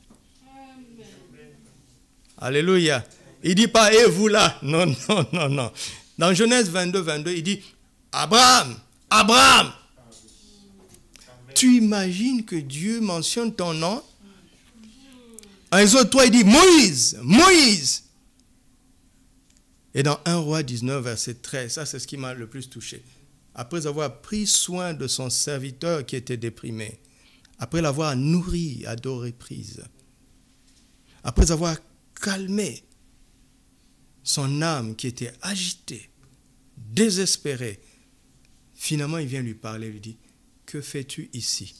Speaker 1: Alléluia. Il ne dit pas, et vous là. Non. Dans Genèse 22, il dit, Abraham. Tu imagines que Dieu mentionne ton nom? En Exode 3, il dit, Moïse. Et dans 1 Roi 19, verset 13, ça c'est ce qui m'a le plus touché. Après avoir pris soin de son serviteur qui était déprimé, après l'avoir nourri à deux reprises, après avoir calmé son âme qui était agitée, désespéré. Finalement, il vient lui parler, il lui dit, « Que fais-tu ici,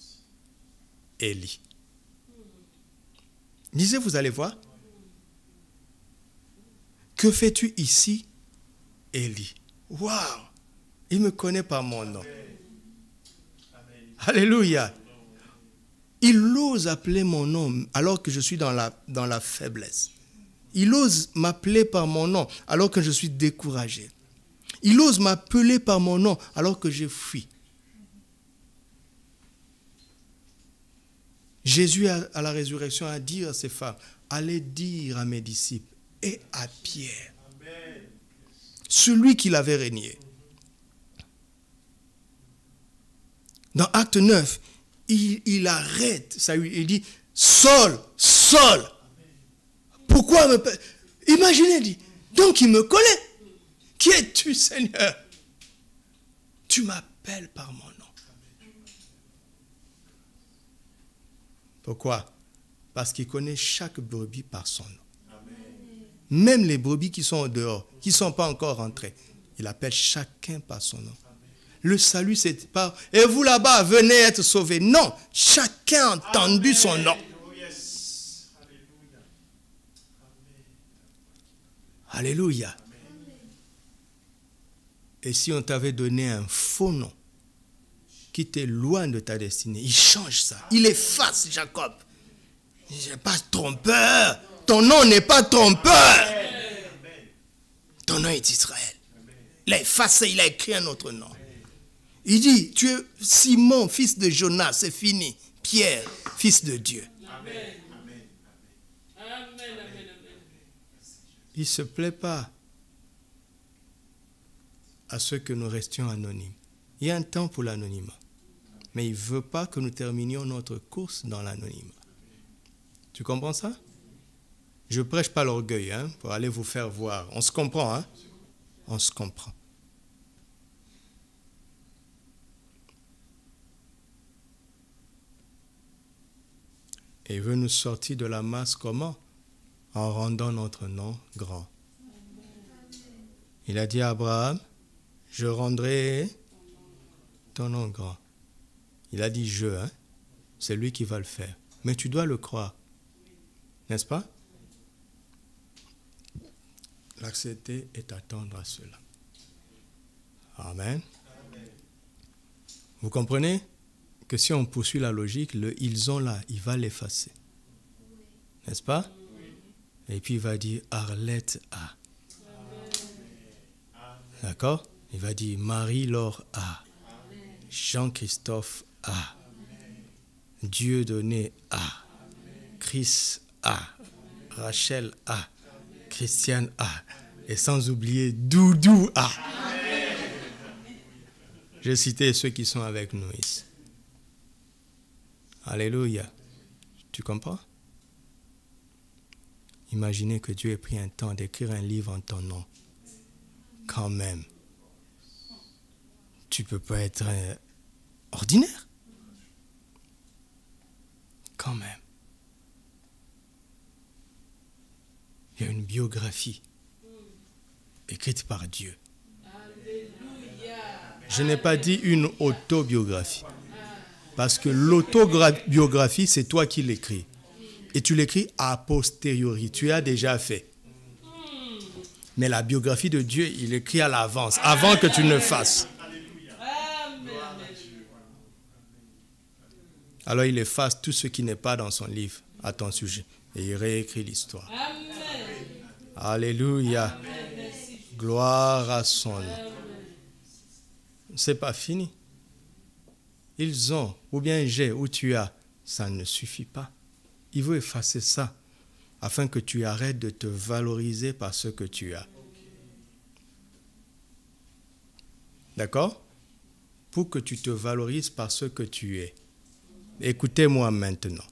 Speaker 1: Élie ?» Lisez, vous allez voir. « Que fais-tu ici, Élie ?» Waouh! Il me connaît par mon nom. Alléluia! Il ose appeler mon nom alors que je suis dans la faiblesse. Il ose m'appeler par mon nom alors que je suis découragé. Il ose m'appeler par mon nom alors que je fuis. Jésus, à la résurrection, a dit à ses femmes, allez dire à mes disciples et à Pierre, celui qui l'avait régné. Dans Acte 9, il arrête, il dit, Saul, Saul, pourquoi me... Imaginez, il dit, donc il me connaît. Qui es-tu, Seigneur? Tu m'appelles par mon nom. Pourquoi? Parce qu'il connaît chaque brebis par son nom. Même les brebis qui sont au dehors, qui ne sont pas encore rentrées, il appelle chacun par son nom. Le salut, c'est pas « Et vous là-bas, venez être sauvés ». Non, chacun a entendu son nom. Alléluia. Et si on t'avait donné un faux nom qui t'éloigne de ta destinée, il change ça. Il efface Jacob. Il n'est pas trompeur. Ton nom n'est pas trompeur. Ton nom est Israël. Il a effacé, il a écrit un autre nom. Il dit, tu es Simon, fils de Jonas, c'est fini. Pierre, fils de Dieu. Amen. Il ne se plaît pas à ce que nous restions anonymes. Il y a un temps pour l'anonymat. Mais il ne veut pas que nous terminions notre course dans l'anonymat. Tu comprends ça? Je ne prêche pas l'orgueil, pour aller vous faire voir. On se comprend, hein? On se comprend. Et il veut nous sortir de la masse comment? En rendant notre nom grand. Il a dit à Abraham, je rendrai ton nom grand. Il a dit je, c'est lui qui va le faire. Mais tu dois le croire. N'est-ce pas? L'accepter et t'attendre à cela. Amen. Vous comprenez que si on poursuit la logique, le « ils ont » là, il va l'effacer. N'est-ce pas? Et puis il va dire « Arlette a ». D'accord? Il va dire « Marie-Laure a ». Jean-Christophe a. Dieudonné a. Chris a. Rachel a. Christiane a. Et sans oublier Doudou a. J'ai cité ceux qui sont avec nous ici. Alléluia. Tu comprends? Imaginez que Dieu ait pris un temps d'écrire un livre en ton nom. Quand même. Tu ne peux pas être ordinaire. Quand même. Il y a une biographie écrite par Dieu. Je n'ai pas dit une autobiographie. Parce que l'autobiographie, c'est toi qui l'écris. Et tu l'écris a posteriori. Tu as déjà fait. Mais la biographie de Dieu, il écrit à l'avance, avant que tu ne fasses. Alors il efface tout ce qui n'est pas dans son livre à ton sujet. Et il réécrit l'histoire. Alléluia. Gloire à son nom. C'est pas fini. Ils ont, ou bien j'ai, ou tu as, ça ne suffit pas. Il veut effacer ça afin que tu arrêtes de te valoriser par ce que tu as. D'accord? Pour que tu te valorises par ce que tu es. Écoutez-moi maintenant.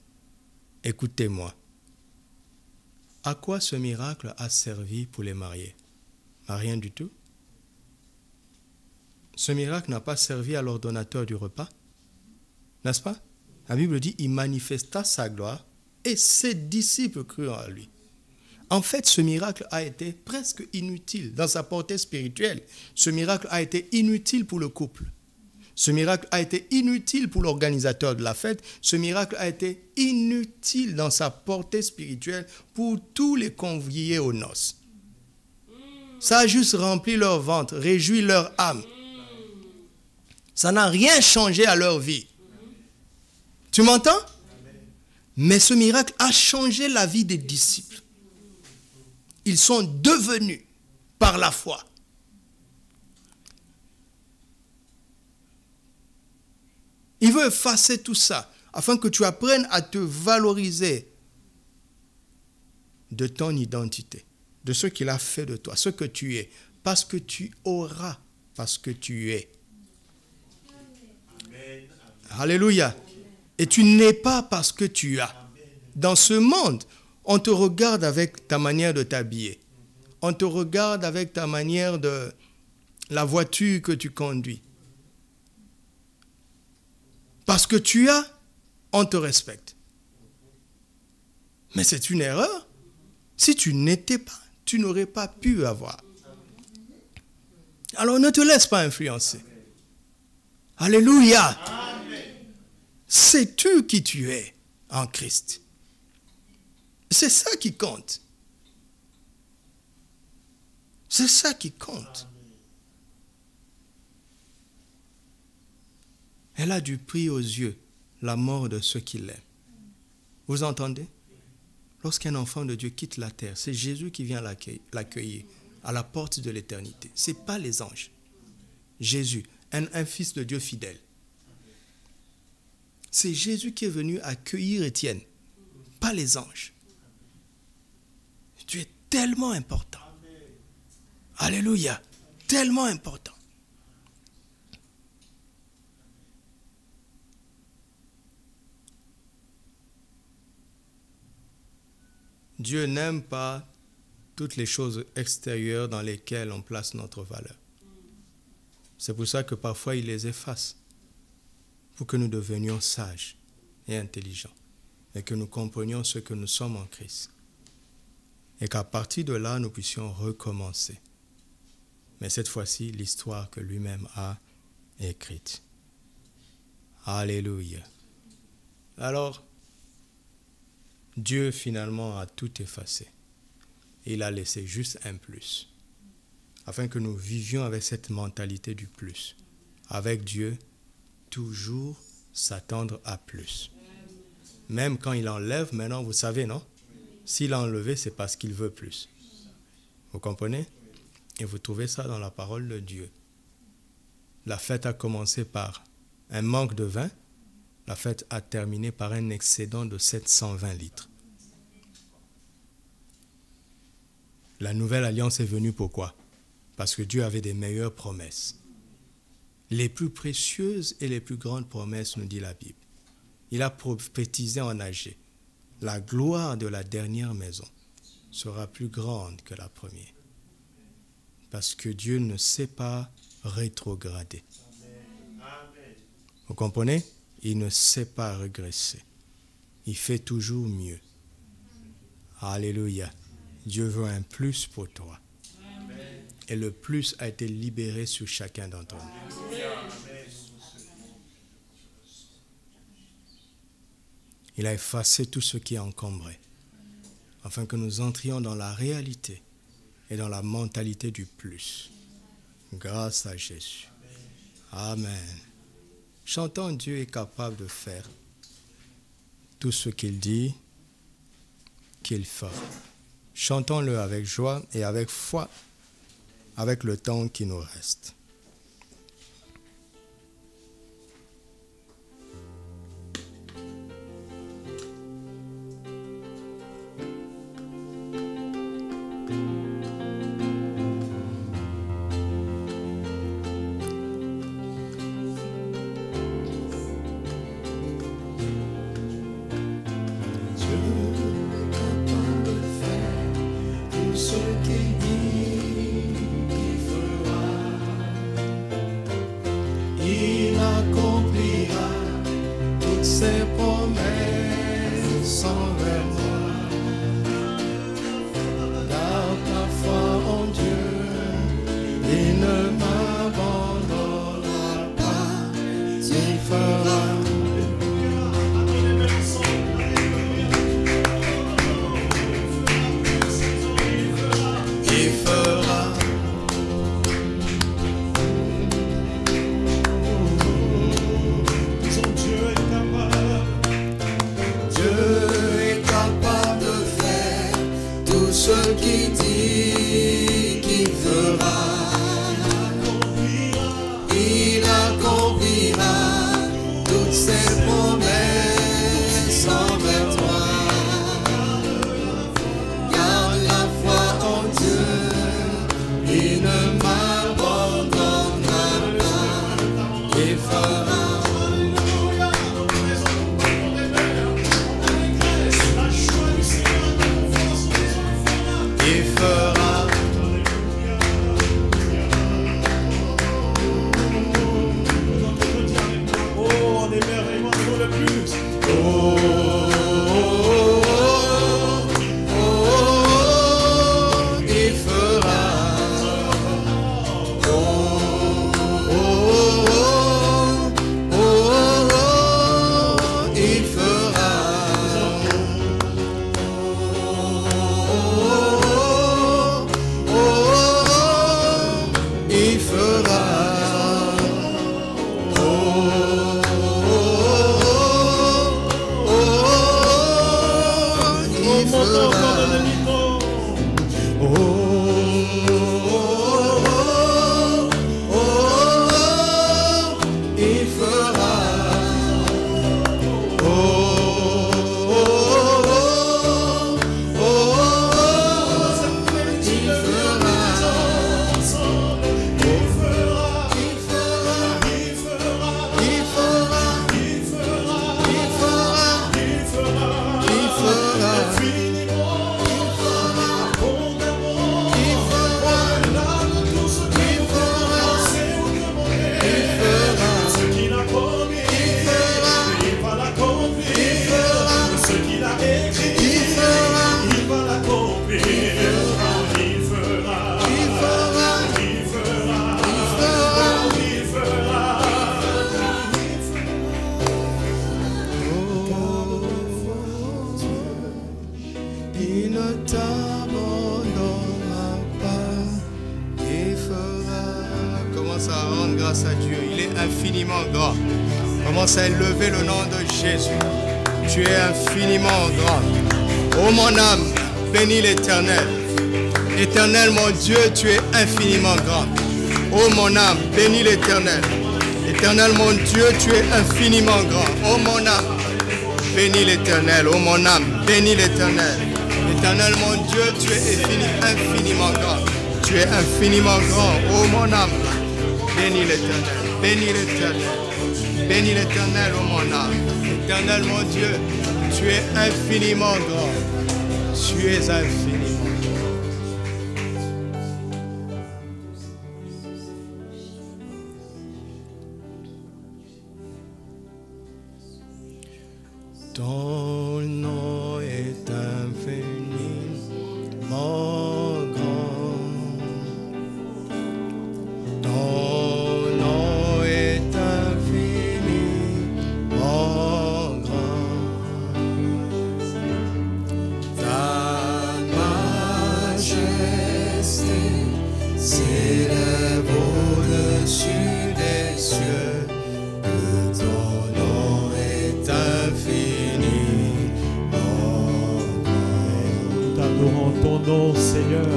Speaker 1: Écoutez-moi. À quoi ce miracle a servi pour les mariés? À rien du tout. Ce miracle n'a pas servi à l'ordonnateur du repas. N'est-ce pas? La Bible dit, il manifesta sa gloire et ses disciples crurent en lui. En fait, ce miracle a été presque inutile dans sa portée spirituelle. Ce miracle a été inutile pour le couple. Ce miracle a été inutile pour l'organisateur de la fête. Ce miracle a été inutile dans sa portée spirituelle pour tous les conviés aux noces. Ça a juste rempli leur ventre, réjoui leur âme. Ça n'a rien changé à leur vie. Tu m'entends? Mais ce miracle a changé la vie des disciples. Ils sont devenus par la foi. Il veut effacer tout ça afin que tu apprennes à te valoriser de ton identité, de ce qu'il a fait de toi, ce que tu es, parce que tu auras, parce que tu es. Amen. Alléluia. Et tu n'es pas parce que tu as. Dans ce monde, on te regarde avec ta manière de t'habiller. On te regarde avec ta manière de la voiture que tu conduis. Parce que tu as, on te respecte. Mais c'est une erreur. Si tu n'étais pas, tu n'aurais pas pu avoir. Alors ne te laisse pas influencer. Alléluia. Amen. Sais-tu qui tu es en Christ? C'est ça qui compte. C'est ça qui compte. Elle a du prix aux yeux, la mort de ceux qui l'aiment. Vous entendez? Lorsqu'un enfant de Dieu quitte la terre, c'est Jésus qui vient l'accueillir à la porte de l'éternité. Ce n'est pas les anges. Jésus, un fils de Dieu fidèle. C'est Jésus qui est venu accueillir Étienne, pas les anges. Tu es tellement important. Alléluia, tellement important. Dieu n'aime pas toutes les choses extérieures dans lesquelles on place notre valeur. C'est pour ça que parfois il les efface, pour que nous devenions sages et intelligents, et que nous comprenions ce que nous sommes en Christ. Et qu'à partir de là, nous puissions recommencer. Mais cette fois-ci, l'histoire que lui-même a écrite. Alléluia. Alors, Dieu finalement a tout effacé. Il a laissé juste un plus. Afin que nous vivions avec cette mentalité du plus. Avec Dieu, toujours s'attendre à plus. Même quand il enlève, maintenant vous savez, non? S'il a enlevé, c'est parce qu'il veut plus. Vous comprenez? Et vous trouvez ça dans la parole de Dieu. La fête a commencé par un manque de vin. La fête a terminé par un excédent de 720 litres. La nouvelle alliance est venue pourquoi? Parce que Dieu avait des meilleures promesses. Les plus précieuses et les plus grandes promesses, nous dit la Bible. Il a prophétisé en Agé. La gloire de la dernière maison sera plus grande que la première. Parce que Dieu ne sait pas rétrograder. Vous comprenez? Il ne sait pas régresser. Il fait toujours mieux. Alléluia. Dieu veut un plus pour toi. Et le plus a été libéré sur chacun d'entre nous. Il a effacé tout ce qui encombrait, afin que nous entrions dans la réalité et dans la mentalité du plus. Grâce à Jésus. Amen. Chantons, Dieu est capable de faire tout ce qu'il dit qu'il fera. Chantons-le avec joie et avec foi, avec le temps qui nous reste.
Speaker 2: Ce qu'il dit, il fera.
Speaker 1: ce qu'il dit qu'il fera, il accomplira toutes ses promesses envers toi. Garde la foi en Dieu, il ne m'abandonnera pas, il fera.
Speaker 2: Commence à élever le nom de Jésus. Tu es infiniment grand. Oh mon âme, bénis l'Éternel. Éternel mon Dieu, tu es infiniment grand. Oh mon âme, bénis l'Éternel. Éternel mon Dieu, tu es infiniment grand. Oh mon âme, bénis l'Éternel. Oh mon âme, bénis l'Éternel. Éternel mon Dieu, tu es infiniment grand. Tu es infiniment grand. Oh mon âme, bénis l'Éternel. Bénis l'Éternel. Bénis l'Éternel, oh mon âme. Éternel mon Dieu, tu es infiniment grand. Tu es infiniment grand. Ton nom est infiniment grand. Ton nom est infiniment grand. Ta majesté s'élève au-dessus des cieux. Que ton nom est infiniment grand.
Speaker 3: Nous t'adorons ton nom, Seigneur.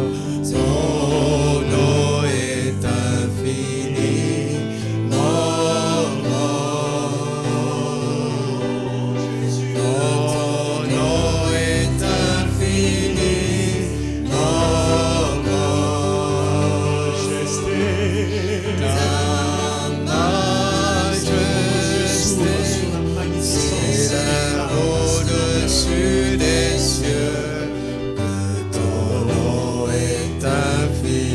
Speaker 2: Ton nom est infiniment grand. Ton nom est infiniment grand. Ta majesté s'élève au-dessus des cieux. Que ton nom est infiniment grand.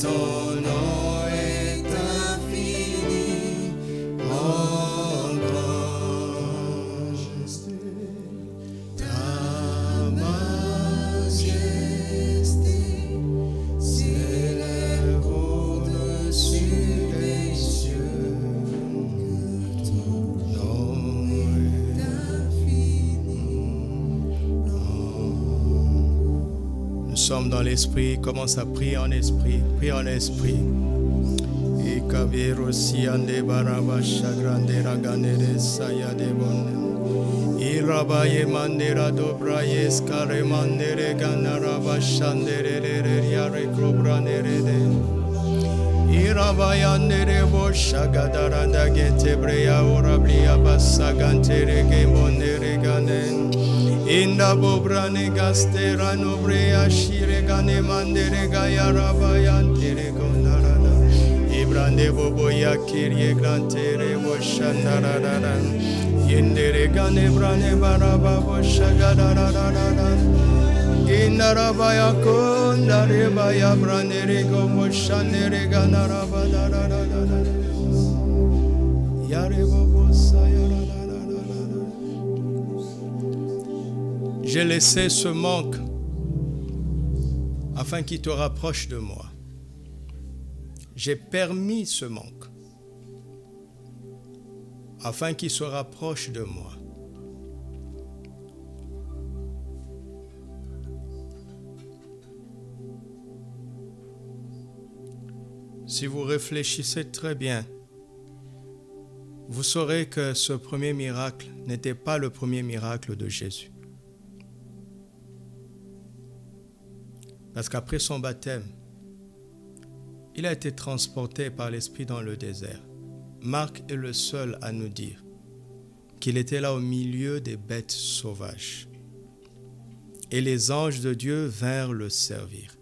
Speaker 2: ton nom est infiniment grand. Ta majesté s'élève au-dessus des cieux. Ton nom est infiniment. Nous sommes dans l'esprit, commence à prier en esprit, prie en esprit. Et Kavero Siande Baraba Chagrande Raganere Saya Devon. Irabaye Mandera Dobraye Skare Mandere Ganaraba Shandere Yare Klobranere. Irabayandere Boshagadara Getebrea Orablia Bassagantere Gemonere Ganen. Inda bobrane gastera nobrea shiregane mandere gayarabayantere gondarada. Ibrande boboya kirie grantere boshandarada. Yendere gane brane baraba boshagadarada. Indarabaya kondare baya brandere go boshanere ganarabada. Yare bobosa. J'ai laissé ce manque afin qu'il te rapproche de moi. J'ai permis ce manque afin qu'il se rapproche de moi. Si vous réfléchissez très bien, vous saurez que ce premier miracle n'était pas le premier miracle de Jésus. Parce qu'après son baptême, il a été transporté par l'Esprit dans le désert. Marc est le seul à nous dire qu'il était là au milieu des bêtes sauvages. Et les anges de Dieu vinrent le servir.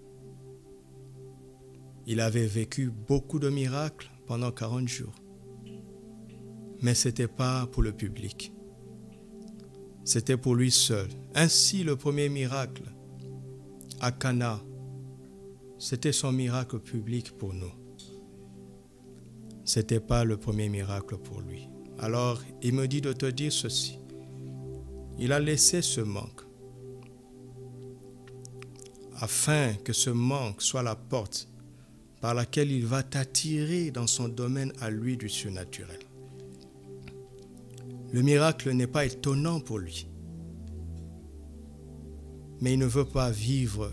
Speaker 2: Il avait vécu beaucoup de miracles pendant 40 jours. Mais ce n'était pas pour le public. C'était pour lui seul. Ainsi, le premier miracle à Cana, c'était son miracle public pour nous. Ce n'était pas le premier miracle pour lui. Alors, il me dit de te dire ceci. Il a laissé ce manque afin que ce manque soit la porte par laquelle il va t'attirer dans son domaine à lui du surnaturel. Le miracle n'est pas étonnant pour lui. Mais il ne veut pas vivre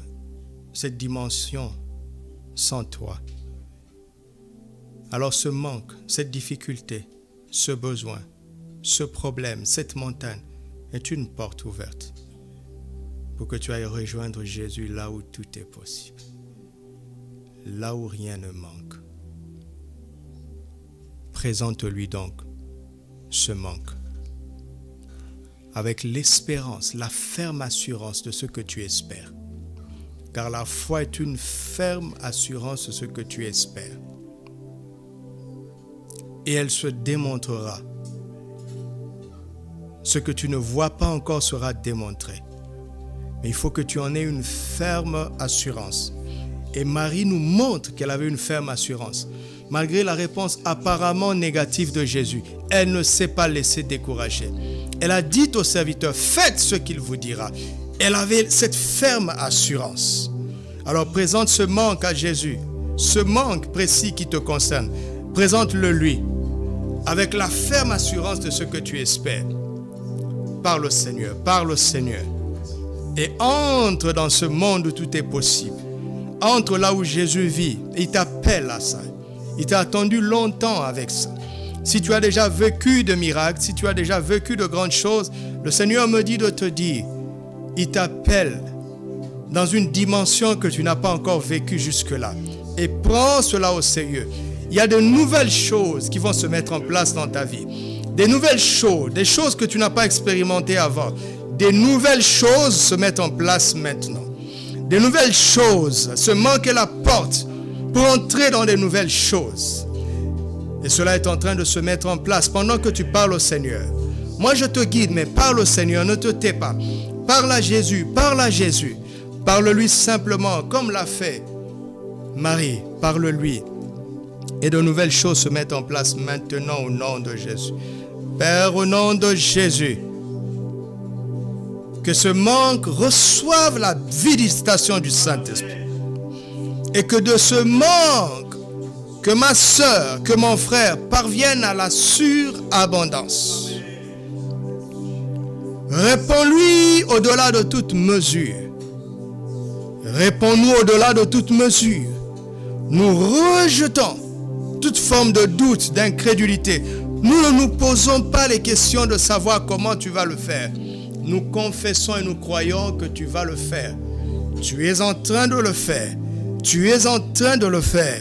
Speaker 2: cette dimension sans toi. Alors ce manque, cette difficulté, ce besoin, ce problème, cette montagne est une porte ouverte pour que tu ailles rejoindre Jésus là où tout est possible, là où rien ne manque. Présente-lui donc ce manque avec l'espérance, la ferme assurance de ce que tu espères. Car la foi est une ferme assurance de ce que tu espères. Et elle se démontrera. Ce que tu ne vois pas encore sera démontré. Mais il faut que tu en aies une ferme assurance. Et Marie nous montre qu'elle avait une ferme assurance. Malgré la réponse apparemment négative de Jésus, elle ne s'est pas laissée décourager. Elle a dit au serviteur, faites ce qu'il vous dira. Elle avait cette ferme assurance. Alors présente ce manque à Jésus, ce manque précis qui te concerne. Présente-le lui, avec la ferme assurance de ce que tu espères. Parle au Seigneur, parle au Seigneur. Et entre dans ce monde où tout est possible. Entre là où Jésus vit. Il t'appelle à ça. Il t'a attendu longtemps avec ça. Si tu as déjà vécu de miracles, si tu as déjà vécu de grandes choses, le Seigneur me dit de te dire, il t'appelle dans une dimension que tu n'as pas encore vécue jusque-là. Et prends cela au sérieux. Il y a de nouvelles choses qui vont se mettre en place dans ta vie. Des nouvelles choses, des choses que tu n'as pas expérimentées avant. Des nouvelles choses se mettent en place maintenant. Des nouvelles choses. Ce manque est la porte pour entrer dans des nouvelles choses. Et cela est en train de se mettre en place pendant que tu parles au Seigneur. Moi je te guide, mais parle au Seigneur, ne te tais pas. Parle à Jésus, parle à Jésus. Parle-lui simplement comme l'a fait
Speaker 1: Marie, parle-lui. Et de nouvelles choses se mettent en place maintenant au nom de Jésus. Père, au nom de Jésus, que ce manque reçoive la visitation du Saint-Esprit. Et que de ce manque, que ma soeur, que mon frère parviennent à la surabondance. Réponds-lui au-delà de toute mesure. Réponds-nous au-delà de toute mesure. Nous rejetons toute forme de doute, d'incrédulité. Nous ne nous posons pas les questions de savoir comment tu vas le faire. Nous confessons et nous croyons que tu vas le faire. Tu es en train de le faire. Tu es en train de le faire.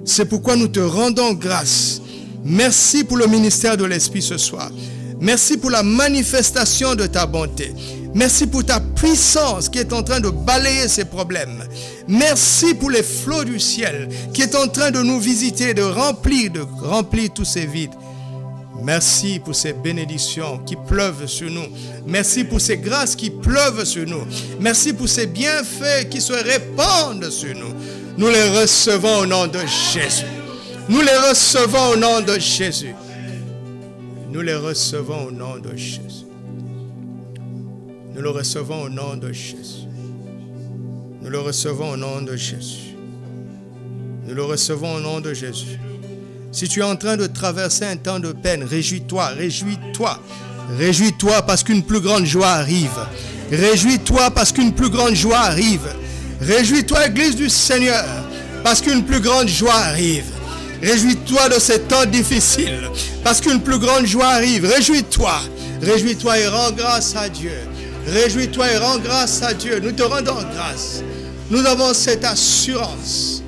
Speaker 1: C'est pourquoi nous te rendons grâce. Merci pour le ministère de l'Esprit ce soir. Merci pour la manifestation de ta bonté. Merci pour ta puissance qui est en train de balayer ces problèmes. Merci pour les flots du ciel qui est en train de nous visiter, de remplir tous ces vides. Merci pour ces bénédictions qui pleuvent sur nous. Merci pour ces grâces qui pleuvent sur nous. Merci pour ces bienfaits qui se répandent sur nous. Nous les recevons au nom de Jésus. Nous les recevons au nom de Jésus. Nous les recevons au nom de Jésus. Nous le recevons au nom de Jésus. Nous le recevons au nom de Jésus. Nous le recevons au nom de Jésus. Si tu es en train de traverser un temps de peine, réjouis-toi, réjouis-toi. Réjouis-toi parce qu'une plus grande joie arrive. Réjouis-toi parce qu'une plus grande joie arrive. Réjouis-toi, Église du Seigneur, parce qu'une plus grande joie arrive. Réjouis-toi de ces temps difficiles, parce qu'une plus grande joie arrive. Réjouis-toi. Réjouis-toi et rends grâce à Dieu. Réjouis-toi et rends grâce à Dieu. Nous te rendons grâce. Nous avons cette assurance.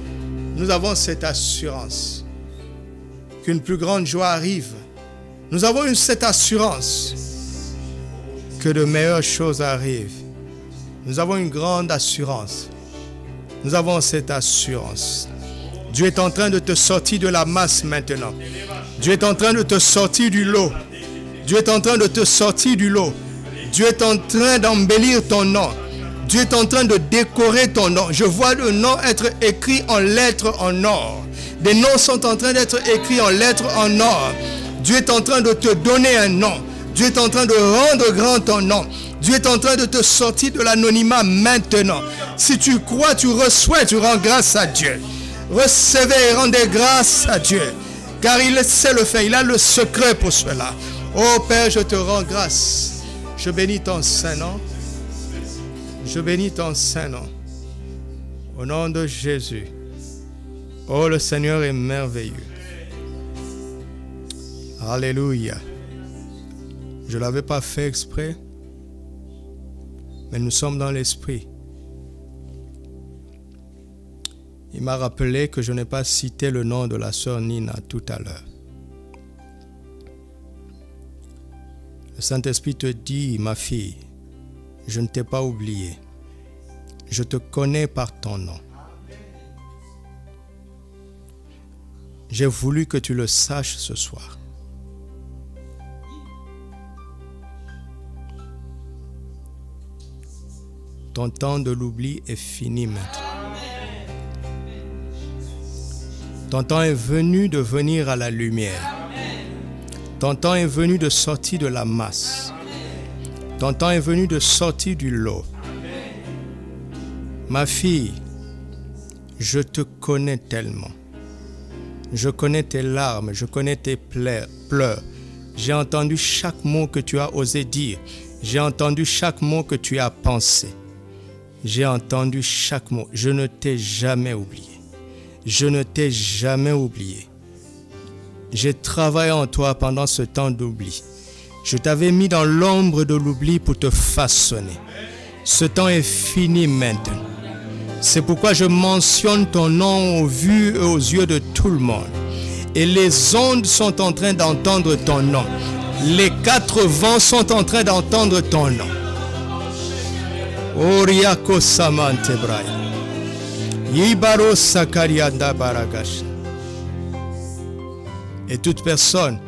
Speaker 1: Nous avons cette assurance qu'une plus grande joie arrive. Nous avons cette assurance que de meilleures choses arrivent. Nous avons une grande assurance. Nous avons cette assurance. Dieu est en train de te sortir de la masse maintenant. Dieu est en train de te sortir du lot. Dieu est en train de te sortir du lot. Dieu est en train d'embellir ton nom. Dieu est en train de décorer ton nom. Je vois le nom être écrit en lettres en or. Des noms sont en train d'être écrits en lettres en or. Dieu est en train de te donner un nom. Dieu est en train de rendre grand ton nom. Dieu est en train de te sortir de l'anonymat maintenant. Si tu crois, tu reçois, tu rends grâce à Dieu. Recevez et rendez grâce à Dieu. Car il sait le faire. Il a le secret pour cela. Oh Père, je te rends grâce. Je bénis ton Saint-Nom. Je bénis ton Saint-Nom. Au nom de Jésus. Oh, le Seigneur est merveilleux. Alléluia. Je ne l'avais pas fait exprès. Mais nous sommes dans l'esprit. Il m'a rappelé que je n'ai pas cité le nom de la sœur Nina tout à l'heure. Le Saint-Esprit te dit, ma fille, je ne t'ai pas oublié. Je te connais par ton nom. J'ai voulu que tu le saches ce soir. Ton temps de l'oubli est fini maintenant. Ton temps est venu de venir à la lumière. Ton temps est venu de sortir de la masse. Ton temps est venu de sortir du lot. Ma fille, je te connais tellement. Je connais tes larmes, je connais tes pleurs. J'ai entendu chaque mot que tu as osé dire. J'ai entendu chaque mot que tu as pensé. J'ai entendu chaque mot. Je ne t'ai jamais oublié. Je ne t'ai jamais oublié. J'ai travaillé en toi pendant ce temps d'oubli. Je t'avais mis dans l'ombre de l'oubli pour te façonner. Ce temps est fini maintenant. C'est pourquoi je mentionne ton nom aux vues et aux yeux de tout le monde. Et les ondes sont en train d'entendre ton nom. Les quatre vents sont en train d'entendre ton nom. Oriako Samante Braya. Yibaro Sakarianda Baragash. Et toute personne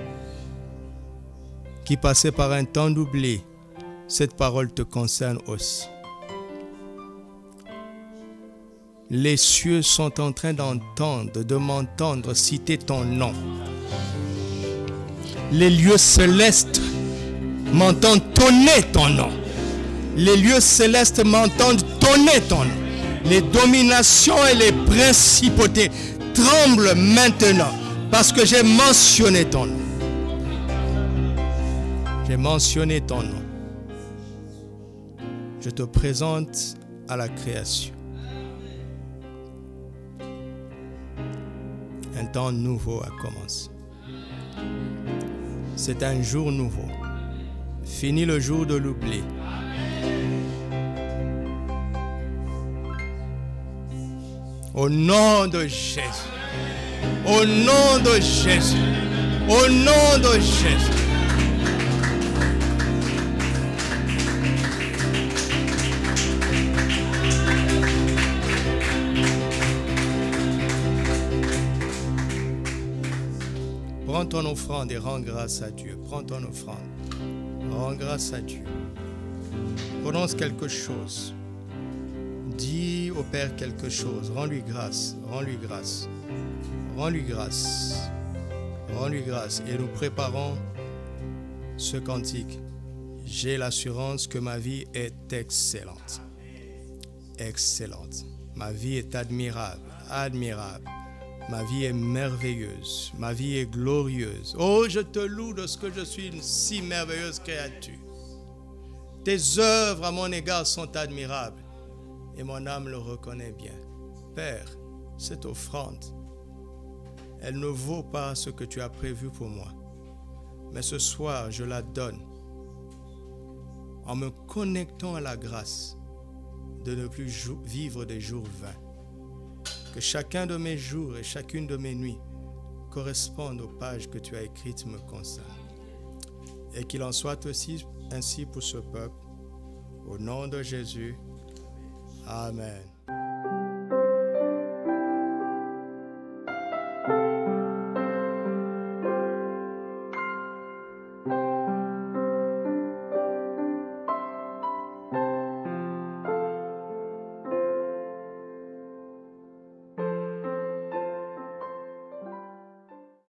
Speaker 1: qui passait par un temps d'oubli, cette parole te concerne aussi. Les cieux sont en train de m'entendre citer ton nom. Les lieux célestes m'entendent tonner ton nom. Les lieux célestes m'entendent tonner ton nom. Les dominations et les principautés tremblent maintenant parce que j'ai mentionné ton nom. J'ai mentionné ton nom. Je te présente à la création. Un temps nouveau a commencé. C'est un jour nouveau. Fini le jour de l'oubli. Au nom de Jésus. Au nom de Jésus. Au nom de Jésus. Prends ton offrande et rends grâce à Dieu. Prends ton offrande. Rends grâce à Dieu. Prononce quelque chose. Dis au Père quelque chose. Rends-lui grâce. Rends-lui grâce. Rends-lui grâce. Rends-lui grâce. Et nous préparons ce cantique. J'ai l'assurance que ma vie est excellente. Excellente. Ma vie est admirable. Admirable. Ma vie est merveilleuse. Ma vie est glorieuse. Oh, je te loue de ce que je suis une si merveilleuse créature. Tes œuvres à mon égard sont admirables. Et mon âme le reconnaît bien. Père, cette offrande, elle ne vaut pas ce que tu as prévu pour moi. Mais ce soir, je la donne en me connectant à la grâce de ne plus vivre des jours vains. Que chacun de mes jours et chacune de mes nuits correspondent aux pages que tu as écrites me concernant. Et qu'il en soit aussi ainsi pour ce peuple. Au nom de Jésus. Amen.